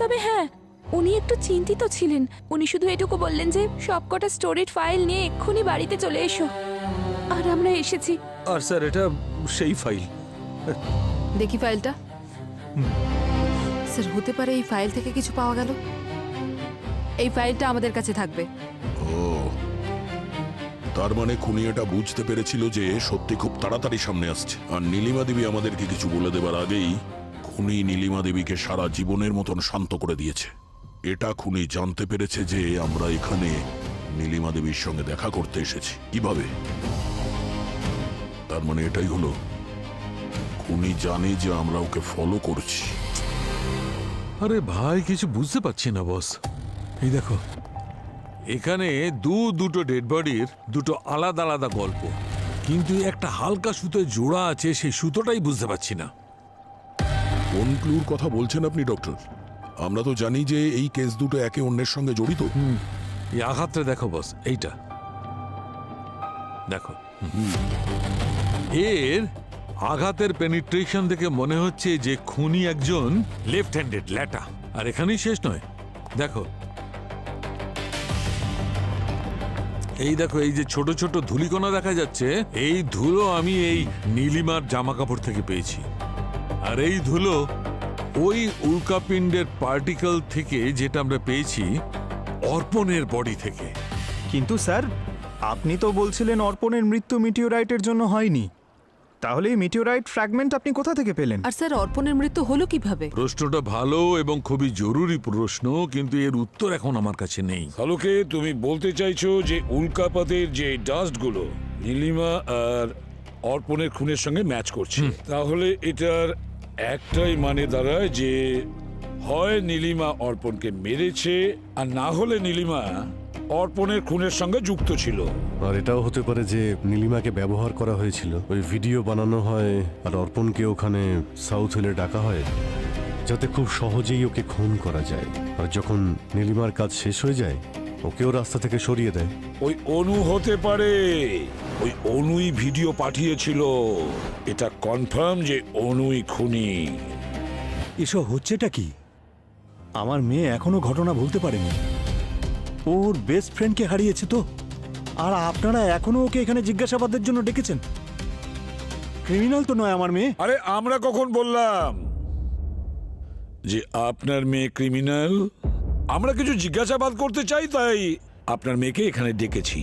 তবে হ্যাঁ, উনি একটু চিন্তিত ছিলেন। উনি শুধু এটুকু বললেন যে সবকটা স্টোরির ফাইল নিয়ে এক্ষুনি বাড়িতে চলে এসো, আর আমরা এসেছি। আর স্যার এটা সেই ফাইল। দেখি ফাইলটা। স্যার হতে পারে এই ফাইল থেকে কিছু পাওয়া গেল। এই ফাইলটা আমাদের কাছে থাকবে। তার মানে খুনি এটা বুঝতে পেরেছিল যে সত্যি খুব তাড়াতাড়ি সামনে আসছে, আর নীলিমা দেবী আমাদেরকে কিছু বলে দেবার আগেই খুনি নীলিমা দেবীকে সারা জীবনের মতন শান্ত করে দিয়েছে। এটা খুনি জানতে পেরেছে যে আমরা এখানে নীলিমা দেবীর সঙ্গে দেখা করতে এসেছি। কিভাবে? তার মানে এটাই হলো, খুনি জানে যে আমরা ওকে ফলো করছি। আরে ভাই, কিছু বুঝতে পারছি না বস। এই দেখো, এখানে দুটো ডেড বডির দুটো আলাদা আলাদা গল্প, কিন্তু একটা হালকা সুতোয় জোড়া আছে, সেই সুতোটাই বুঝতে পারছি না। কোন ক্লুর কথা বলছেন আপনি ডক্টর? আমরা তো জানি যে এই কেস দুটো একে অন্যের সঙ্গে জড়িত। এই আঘাতটা দেখো বস, এইটা দেখো। এর আঘাতের পেনিট্রেশন দেখে মনে হচ্ছে যে খুনি একজন লেফট হ্যান্ডেড ল্যাটা। আর এখানেই শেষ নয়, দেখো এই দেখো, এই যে ছোট ছোট ধুলিকণা দেখা যাচ্ছে, এই ধুলো আমি এই নীলিমার জামা কাপড় থেকে পেয়েছি। আর এই ধুলো ওই উল্কাপিণ্ডের পার্টিকেল থেকে, যেটা আমরা পেয়েছি অর্পণের বডি থেকে। কিন্তু স্যার, আপনি তো বলছিলেন অর্পণের মৃত্যু মিটিওরাইটের জন্য হয়নি। তাহলে এই মিটিওরাইট ফ্র্যাগমেন্ট আপনি কোথা থেকে পেলেন? আর স্যার অর্পণের মৃত্যু হলো কিভাবে? প্রশ্নটা ভালো এবং খুবই জরুরি প্রশ্ন, কিন্তু এর উত্তর এখন আমার কাছে নেই। শালুকে, তুমি বলতে চাইছো যে উল্কাপাতের যে ডাস্টগুলো নীলিমা আর অর্পণের খুনের সঙ্গে ম্যাচ করছে? তাহলে এটার একটাই মানে দাঁড়ায় যে হয় নীলিমা অর্পণকে মেরেছে, আর না হলে নীলিমা অর্পণের খুনের সঙ্গে যুক্ত ছিল। আর এটাও হতে পারে যে নীলিমাকে ব্যবহার করা হয়েছিল, ওই ভিডিও বানানো হয় আর অর্পণকে ওখানে সাউথ হিলে ডাকা হয় যাতে খুব সহজেই ওকে খুন করা যায়। আর যখন নীলিমার কাজ শেষ হয়ে যায় ওকেও রাস্তা থেকে সরিয়ে দেয়। ওই অনু হতে পারে, ওই অনুই ভিডিও পাঠিয়েছিল। এটা কনফার্ম যে অনুই খুনি। এসব হচ্ছেটা কি? আমার মেয়ে এখনো ঘটনা ভুলতে পারেনি। ওর বেস্ট ফ্রেন্ডকে হারিয়েছে তো, আর আপনারা এখনো ওকে এখানে জিজ্ঞাসাবাদের জন্য ডেকেছেন? ক্রিমিনাল তো নয় আমার মেয়ে। আরে আমরা কখন বললাম যে আপনার মেয়ে ক্রিমিনাল? আমরা কিছু জিজ্ঞাসাবাদ করতে চাই, তাই আপনার মেয়েকে এখানে ডেকেছি।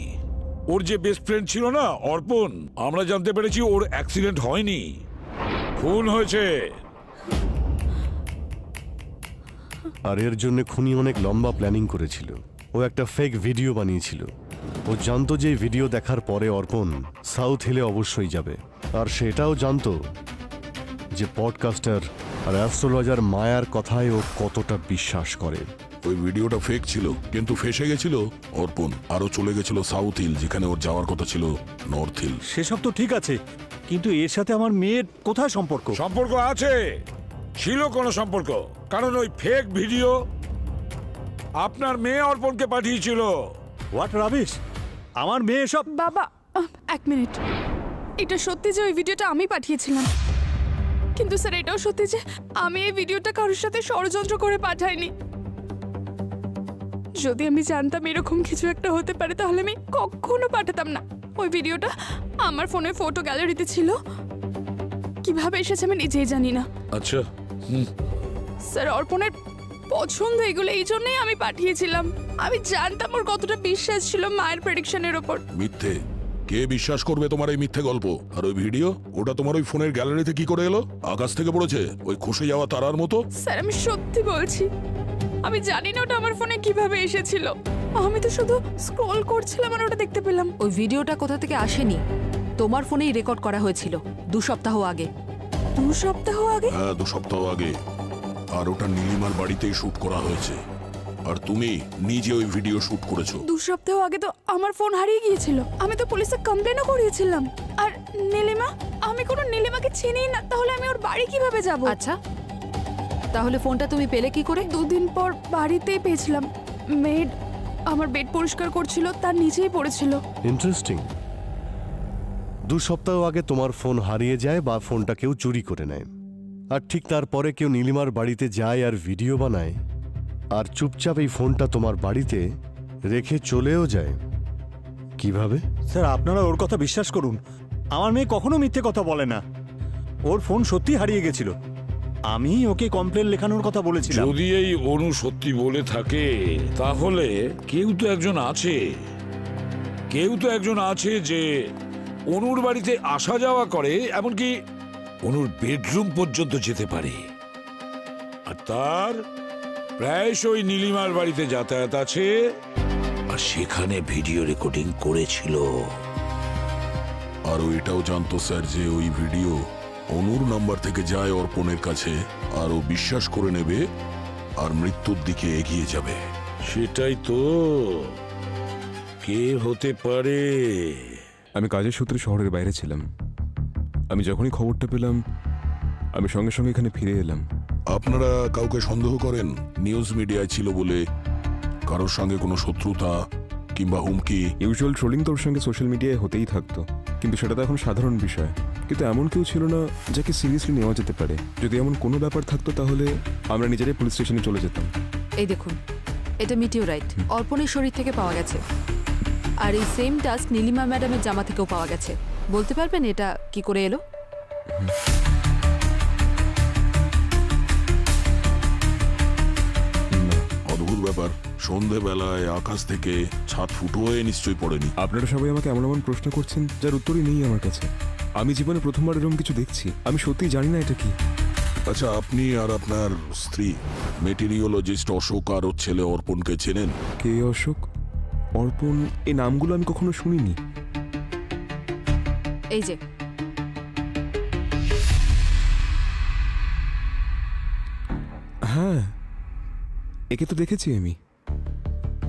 ওর যে বেস্ট ফ্রেন্ড ছিল না অর্পণ, আমরা জানতে পেরেছি ওর অ্যাক্সিডেন্ট হয়নি, খুন হয়েছে। আর এর জন্য খুনি অনেক লম্বা প্ল্যানিং করেছিল। ও একটা ফেক ভিডিও বানিয়েছিল। ও জানতো যে ভিডিও দেখার পরে অর্পণ সাউথ হিলে অবশ্যই যাবে, আর সেটাও জানতো যে পডকাস্টার আর অ্যাস্ট্রোলজার মায়ার কথায় ও কতটা বিশ্বাস করে। ওই ভিডিওটা ফেক ছিল, কিন্তু ফেসে গেছিল অর্পণ, আরো চলে গেছিল সাউথ হিল, যেখানে ওর যাওয়ার কথা ছিল নর্থ হিল। সেসব তো ঠিক আছে, কিন্তু এর সাথে আমার মেয়ের কোথায় সম্পর্ক? সম্পর্ক আছে, ছিল কোনো সম্পর্ক, কারণ ওই ফেক ভিডিও আপনার মেয়ে অর্পণকে পাঠিয়েছিল। What rubbish! আমার মেয়ে সব। বাবা, এক মিনিট। এটা সত্যি যে ওই ভিডিওটা আমি পাঠিয়েছিলাম, কিন্তু স্যার এটাও সত্যি যে আমি এই ভিডিওটা কারোর সাথে ষড়যন্ত্র করে পাঠাইনি। যদি আমি জানতাম এরকম কিছু একটা হতে পারে তাহলে আমি কখনো পাঠাতাম না। ওই ভিডিওটা আমার ফোনে ফটো গ্যালারিতে ছিল, কিভাবে এসেছে আমি নিজেই জানি না। আচ্ছা, স্যার অর্পণের পছন্দ এগুলো, এই জন্যই আমি পাঠিয়েছিলাম। আমি জানতাম ওর কতটা বিশ্বাস ছিল মায়ের প্রেডিকশনের ওপর। মিথ্যে। কে বিশ্বাস করবে তোমার এই মিথ্যে গল্প? আর ওই ভিডিও, ওটা তোমার ওই ফোনের গ্যালারিতে কি করে এলো? আকাশ থেকে পড়েছে ওই খসে যাওয়া তারার মতো? স্যার আমি সত্যি বলছি, আমি জানি না ওটা আমার ফোনে কিভাবে এসেছিল। আমি তো শুধু স্ক্রল করছিলাম আর ওটা দেখতে পেলাম। ওই ভিডিওটা কোথা থেকে আসেনি, তোমার ফোনেই রেকর্ড করা হয়েছিল 2 সপ্তাহ আগে। 2 সপ্তাহ আগে? হ্যাঁ, 2 সপ্তাহ আগে। আর ওটা নীলিমার বাড়িতেই শুট করা হয়েছে। আর তুমি নিজে ওই ভিডিও শুট করেছো। 2 সপ্তাহ আগে তো আমার ফোন হারিয়ে গিয়েছিল, আমি তো পুলিশে কমপ্লেনও করিয়েছিলাম। আর নীলিমা, আমি কোনো নীলিমাকে চিনি না, তাহলে আমি ওর বাড়ি কিভাবে যাব? আচ্ছা, তাহলে ফোনটা তুমি পেলে কি করে? 2 দিন পর বাড়িতেই পেয়েছিলাম। মেড আমার বেড পরিষ্কার করছিল, তার নিচেই পড়েছিল। ইন্টারেস্টিং। 2 সপ্তাহ আগে তোমার ফোন হারিয়ে যায় বা ফোনটা কেউ চুরি করে নেয়, আর ঠিক তারপরে কেউ নীলিমার বাড়িতে যায় আর ভিডিও বানায়, আর চুপচাপ এই ফোনটা তোমার বাড়িতে রেখে চলেও যায়। কিভাবে? স্যার আপনারা ওর কথা বিশ্বাস করুন, আমার মেয়ে কখনো মিথ্যে কথা বলে না। ওর ফোন সত্যি হারিয়ে গেছিল, আমি ওকে কমপ্লেন লেখানোর কথা বলেছিলাম। যদি এই অনু সত্যি বলে থাকে তাহলে কেউ তো একজন আছে যে অনুর বাড়িতে আসা যাওয়া করে, এমনকি অনুর বেডরুম পর্যন্ত যেতে পারে। আর তার প্রায়শই নীলিমার বাড়িতে যাতায়াত আছে, আর সেখানে ভিডিও রেকর্ডিং করেছিল। আর ও এটাও জানতো স্যার যে ওই ভিডিও অনুর নাম্বার থেকে যায় অর্পণের কাছে, আর ও বিশ্বাস করে নেবে আর মৃত্যুর দিকে এগিয়ে যাবে। সেটাই তো। কে হতে পারে? আমি কাজের সূত্রে শহরের বাইরে ছিলাম। আমি যখনই খবরটা পেলাম আমি সঙ্গে সঙ্গে এখানে ফিরে এলাম। আপনারা কাউকে সন্দেহ করেন নিউজ মিডিয়ায় ছিল বলে? কারোর সঙ্গে কোনো শত্রুতা কিংবা হুমকি? ইউজুয়াল ট্রোলিং তোর সঙ্গে সোশ্যাল মিডিয়ায় হতেই থাকতো, কিন্তু সেটা তো এখন সাধারণ বিষয়। কিন্তু এমন কেউ ছিল না যাকে সিরিয়াসলি নেওয়া যেতে পারে। যদি এমন কোনো ব্যাপার থাকতো তাহলে আমরা নিজেরাই পুলিশ স্টেশনে চলে যেতাম। এই দেখুন, এটা মিটিওরাইট অর্পণের শরীর থেকে পাওয়া গেছে, আর এই সেম ডাস্ট নীলিমা ম্যাডামের জামা থেকেও পাওয়া গেছে। বলতে পারবেন এটা কি করে এলো? অদ্ভুত ব্যাপার, সন্ধেবেলায় আকাশ থেকে ছাদ ফুটো হয়ে নিশ্চয়ই পড়েনি। আপনারা সবাই আমাকে এমন এমন প্রশ্ন করছেন যার উত্তরই নেই আমার কাছে। আমি জীবনে প্রথমবার এরকম কিছু দেখছি, আমি সত্যিই জানি না এটা কি। আচ্ছা, আপনি আর আপনার স্ত্রী মেটেরিওলজিস্ট অশোক আর ওর ছেলে অর্পণকে চেনেন? কে অশোক, অর্পণ, এই নামগুলো আমি কখনো শুনিনি। এই যে হ্যাঁ, একে তো দেখেছি আমি।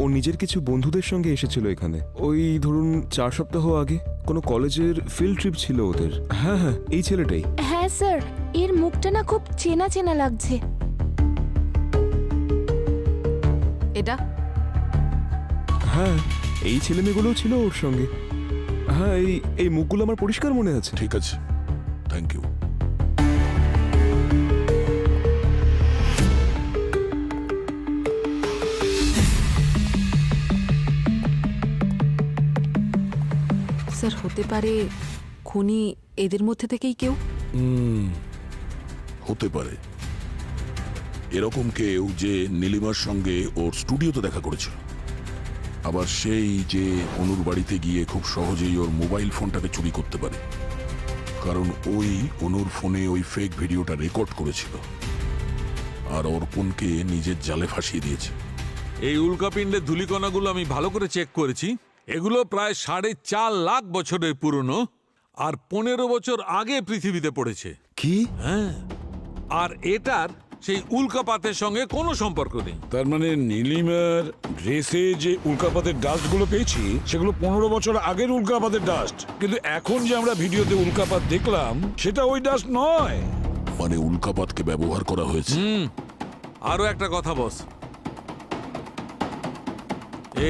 ও নিজের কিছু বন্ধুদের সঙ্গে এসেছিল এখানে, ওই ধরুন 4 সপ্তাহ আগে। কোনো কলেজের ফিল্ড ট্রিপ ছিল ওদের। হ্যাঁ হ্যাঁ, এই ছেলেটাই। হ্যাঁ স্যার, এর মুখটা না খুব চেনা চেনা লাগছে। এটা? হ্যাঁ, এই ছেলে মেয়েগুলোও ছিল ওর সঙ্গে। হ্যাঁ, এই মুখগুলো আমার পরিষ্কার মনে আছে। ঠিক আছে, থ্যাংক ইউ। স্যার, হতে পারে খুনি এদের মধ্যে থেকেই কেউ। হতে পারে এরকম কেউ যে নীলিমার সঙ্গে ওর স্টুডিওতে দেখা করেছিল, আবার সেই যে অনুর বাড়িতে গিয়ে খুব সহজেই ওর মোবাইল ফোনটাকে চুরি করতে পারে, কারণ ওই অনুর ফোনে ওই ফেক ভিডিওটা রেকর্ড করেছিল আর অর্পণকে নিজের জালে ফাঁসিয়ে দিয়েছে। এই উল্কাপিণ্ডের ধূলিকণাগুলো আমি ভালো করে চেক করেছি। এগুলো প্রায় 4.5 লাখ বছরের পুরনো, আর 15 বছর আগে পৃথিবীতে পড়েছে। কি? হ্যাঁ, আর এটার সেই উল্কাপাতের সঙ্গে কোনো সম্পর্ক নেই। তার মানে নীলিমার ড্রেসে যে উল্কাপাতের ডাস্টগুলো পেয়েছি সেগুলো 15 বছর আগের উল্কাপাতের ডাস্ট, কিন্তু এখন যে আমরা ভিডিওতে উল্কাপাত দেখলাম সেটা ওই ডাস্ট নয়। মানে উল্কাপাতকে ব্যবহার করা হয়েছে। আরো একটা কথা বস,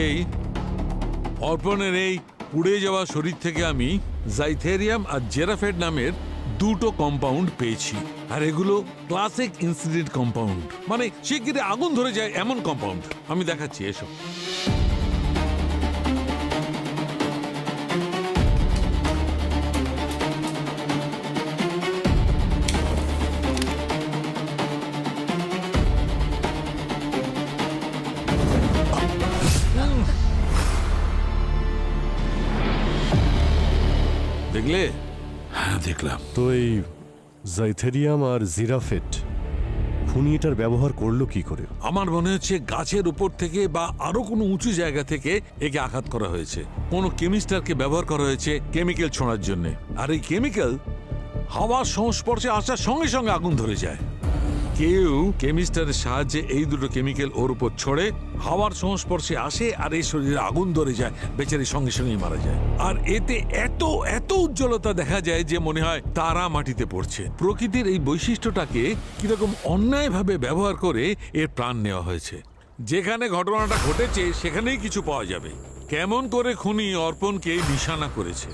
এই অর্পণের এই পুড়ে যাওয়া শরীর থেকে আমি জাইথেরিয়াম আর জেরাফেড নামের দুটো কম্পাউন্ড পেয়েছি, আর এগুলো ক্লাসিক ইনসিডেন্ট কম্পাউন্ড, মানে শিগগিরই আগুন ধরে যায় এমন কম্পাউন্ড। আমি দেখাচ্ছি, এসব। দেখলে? হ্যাঁ, দেখলাম। তো এই জাইথেরিয়াম আর জিরাফেট খুনি এটার ব্যবহার করলো কি করে? আমার মনে হচ্ছে গাছের উপর থেকে বা আরো কোনো উঁচু জায়গা থেকে একে আঘাত করা হয়েছে। কোনো কেমিস্টারকে ব্যবহার করা হয়েছে কেমিক্যাল ছোঁড়ার জন্য, আর এই কেমিক্যাল হাওয়ার সংস্পর্শে আসার সঙ্গে সঙ্গে আগুন ধরে যায়। কেউ কেমিস্টারের সাহায্যে এই দুটো কেমিক্যাল ওর উপর ছড়ে হাওয়ার সংস্পর্শে আসে, আর এই শরীরে আগুন ধরে যায়, বেচারি সঙ্গে সঙ্গেই মারা যায়। আর এতে এত এত উজ্জ্বলতা দেখা যায় যে মনে হয় তারা মাটিতে পড়ছে। প্রকৃতির এই বৈশিষ্ট্যটাকে কিরকম অন্যায়ভাবে ব্যবহার করে এর প্রাণ নেওয়া হয়েছে। যেখানে ঘটনাটা ঘটেছে সেখানেই কিছু পাওয়া যাবে। কেমন করে খুনি অর্পণকে নিশানা করেছে।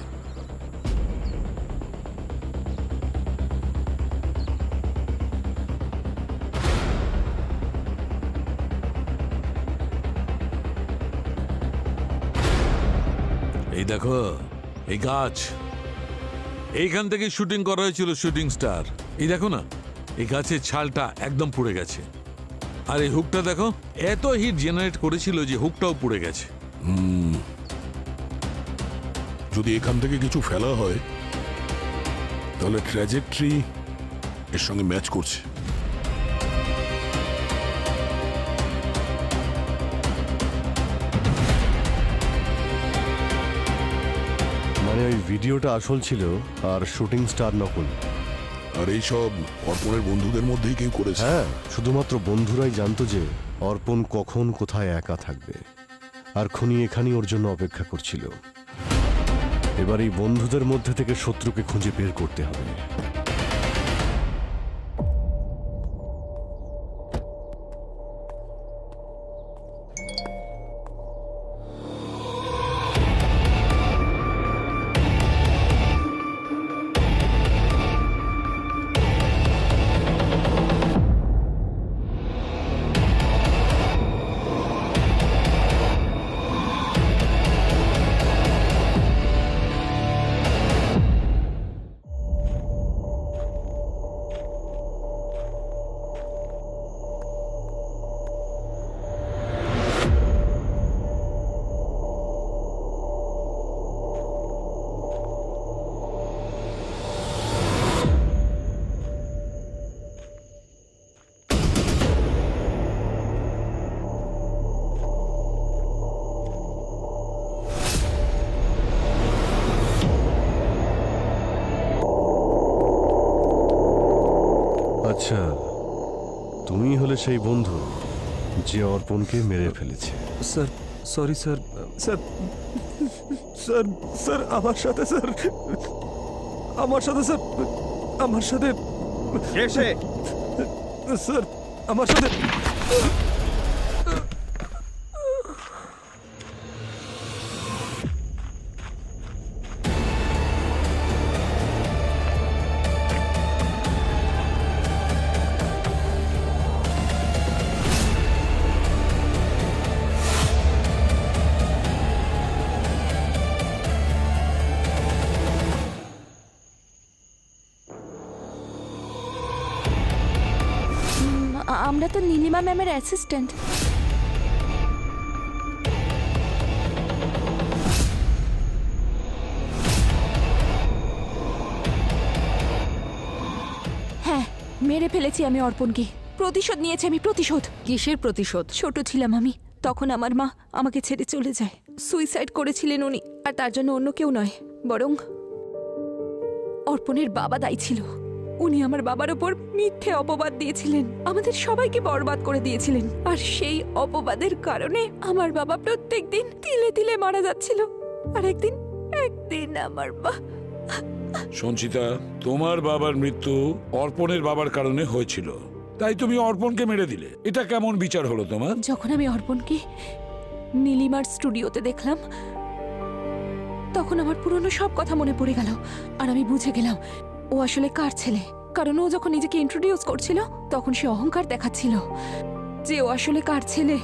এই দেখো, এই গাছ, এইখান থেকে শুটিং করা হয়েছিল শুটিং স্টার। এই দেখো না, এই গাছের ছালটা একদম পুড়ে গেছে, আর এই হুকটা দেখো, এত হিট জেনারেট করেছিল যে হুকটাও পুড়ে গেছে। যদি এখান থেকে কিছু ফেলা হয় তাহলে ট্র্যাজেক্টরি এর সঙ্গে ম্যাচ করছে। মানে ওই ভিডিওটা আসল ছিল আর শুটিং স্টার নকল। আর এই সব অর্পণের বন্ধুদের মধ্যেই কেউ করেছে? হ্যাঁ, শুধুমাত্র বন্ধুরাই জানতো যে অর্পণ কখন কোথায় একা থাকবে, আর খুনি এখানেই ওর জন্য অপেক্ষা করছিল। এবার এই বন্ধুদের মধ্যে থেকে শত্রুকে খুঁজে বের করতে হবে। আচ্ছা, তুমি হলে সেই বন্ধু যে অর্পণকে মেরে ফেলেছে। Sir, sorry sir. Sir sir sir আমার সাথে স্যার আমার সাথে স্যার আমার সাথে এসে স্যার আমার সাথে আমরা তো নীলিমা ম্যামের অ্যাসিস্ট্যান্ট। হ্যাঁ, মেরে ফেলেছি আমি অর্পণকে। প্রতিশোধ নিয়েছি আমি, প্রতিশোধ। কিসের প্রতিশোধ? ছোট ছিলাম আমি, তখন আমার মা আমাকে ছেড়ে চলে যায়। সুইসাইড করেছিলেন উনি, আর তার জন্য অন্য কেউ নয়, বরং অর্পণের বাবা দায়ী ছিল। উনি আমার বাবার ওপর মিথ্যে অপবাদ দিয়েছিলেন, আমাদের সবাইকে বরবাদ করে দিয়েছিলেন। আর সেই অপবাদের কারণে আমার বাবা প্রত্যেকদিন তিলে তিলে মারা যাচ্ছিল। আর একদিন আমার সঞ্চিতা, তোমার বাবার মৃত্যু অর্পণের বাবার কারণে হয়েছিল, তাই তুমি অর্পণকে মেরে দিলে। এটা কেমন বিচার হলো তোমার? যখন আমি অর্পণকে নীলিমার স্টুডিওতে দেখলাম, তখন আমার পুরনো সব কথা মনে পড়ে গেল। আর আমি বুঝে গেলাম ও আসলে কার ছেলে, কারণ ও যখন নিজেকে ইন্ট্রোডিউস করছিল তখন সে অহংকার দেখাচ্ছিল যে ও আসলে কার ছেলে।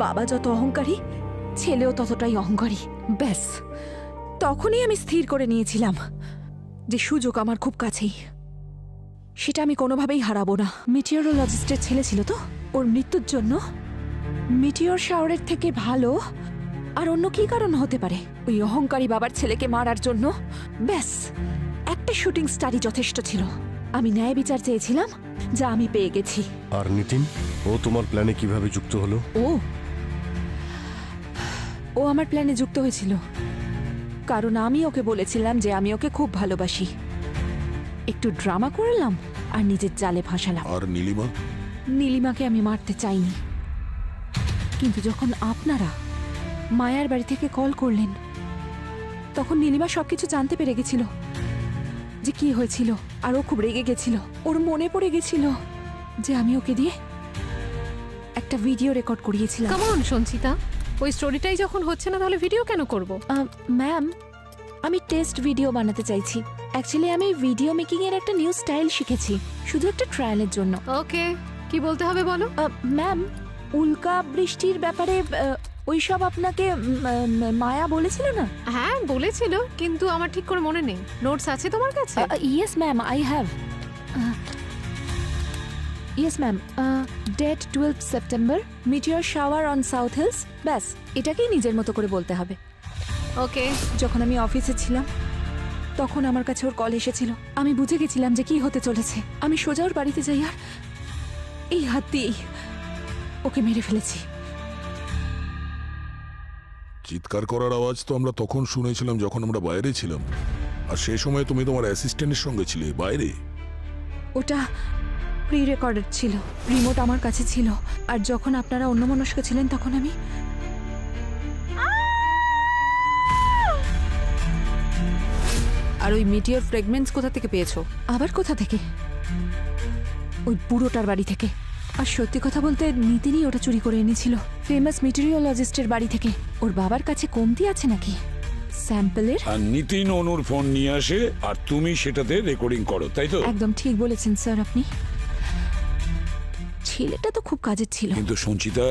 বাবা যত অহংকারী, ছেলেও ততটাই অহংকারী। ব্যাস, তখনই আমি স্থির করে নিয়েছিলাম যে সুযোগ আমার খুব কাছেই, সেটা আমি কোনোভাবেই হারাবো না। মিটিওরোলজিস্টের ছেলে ছিল তো, ওর মৃত্যুর জন্য মিটিওর শাওরের থেকে ভালো আর অন্য কি কারণ হতে পারে ওই অহংকারী বাবার ছেলেকে মারার জন্য? ব্যাস, একটা শুটিং স্টারই যথেষ্ট ছিল। আমি ন্যায় বিচার চেয়েছিলাম, যা আমি পেয়ে গেছি। আর নিতিন, ও তোমার প্ল্যানে কিভাবে যুক্ত হলো? ও আমার প্ল্যানে যুক্ত হয়েছিল কারণ আমি ওকে বলেছিলাম যে আমি ওকে খুব ভালোবাসি। একটু ড্রামা করলাম আর নিজের জালে ফাঁসালাম। আর নীলিমা? নীলিমাকে আমি মারতে চাইনি, কিন্তু যখন আপনারা মায়ার বাড়ি থেকে কল করলেন তখন নীলিমা সবকিছু জানতে পেরে গেছিল যে কি হয়েছিল, আর ও খুব রেগে গেছিল। ওর মনে পড়ে গেছিল যে আমি ওকে দিয়ে একটা ভিডিও রেকর্ড করিয়েছিলাম। কেমন সঞ্চিতা, ওই স্টোরিটাই যখন হচ্ছে না তাহলে ভিডিও কেন করব? ম্যাম, আমি টেস্ট ভিডিও বানাতে চাইছি। অ্যাকচুয়ালি আমি ভিডিও মেকিং এর একটা নিউ স্টাইল শিখেছি, শুধু একটা ট্রায়ালের জন্য। ওকে, কি বলতে হবে বলো। ম্যাম, উল্কা বৃষ্টির ব্যাপারে ওইসব আপনাকে মায়া বলেছিল না? হ্যাঁ বলেছিল, কিন্তু আমার ঠিক করে মনে নেই। নোটস আছে তোমার কাছে? Yes ma'am, I have. Yes ma'am, date 12 September, meteor shower on South Hills. ব্যাস, এটাকেই নিজের মতো করে বলতে হবে। ওকে। যখন আমি অফিসে ছিলাম তখন আমার কাছে ওর কল এসেছিল। আমি বুঝে গেছিলাম যে কি হতে চলেছে। আমি সোজা ওর বাড়িতে যাই আর এই হাত দিয়েই ওকে মেরে ফেলেছি। চিৎকার করার আওয়াজ তো আমরা তখন শুনেছিলাম যখন আমরা বাইরে ছিলাম, আর সেই সময় তুমি তোমার অ্যাসিস্ট্যান্টের সঙ্গে ছিলে বাইরে। ওটা প্রি রেকর্ডেড ছিল, রিমোট আমার কাছে ছিল, আর যখন আপনারা অন্যমনস্ক ছিলেন তখন আমি আর ওই মিটিওর ফ্র্যাগমেন্টস কোথা থেকে পেয়েছো? আবার কোথা থেকে? ওই বুড়োটার বাড়ি থেকে। আর সত্যি কথা বলতে নিতিনই ওটা চুরি করে এনেছিল, ফেমাস মিটিওরোলজিস্টের বাড়ি থেকে। ওর বাবার কাছে কমতি আছে নাকি স্যাম্পলের? আর নিতিন অনুর ফোন নিয়ে আসে আর তুমি সেটাতে রেকর্ডিং করো, তাই তো? একদম ঠিক বলেছেন স্যার আপনি। ছেলেটা তো খুব কাজের ছিল। কিন্তু সঞ্চিতা,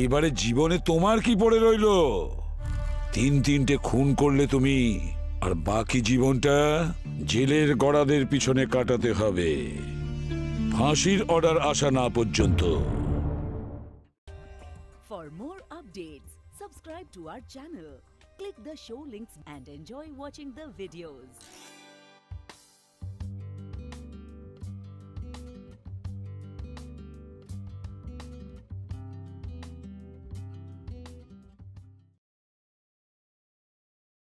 এবারে জীবনে তোমার কি পড়ে রইলো? 3-3টে খুন করলে তুমি, আর বাকি জীবনটা জেলের গড়াদের পিছনে কাটাতে হবে, ফাঁসির অর্ডার আসা না পর্যন্ত। For more updates, subscribe to our channel, click the show links and enjoy watching the videos.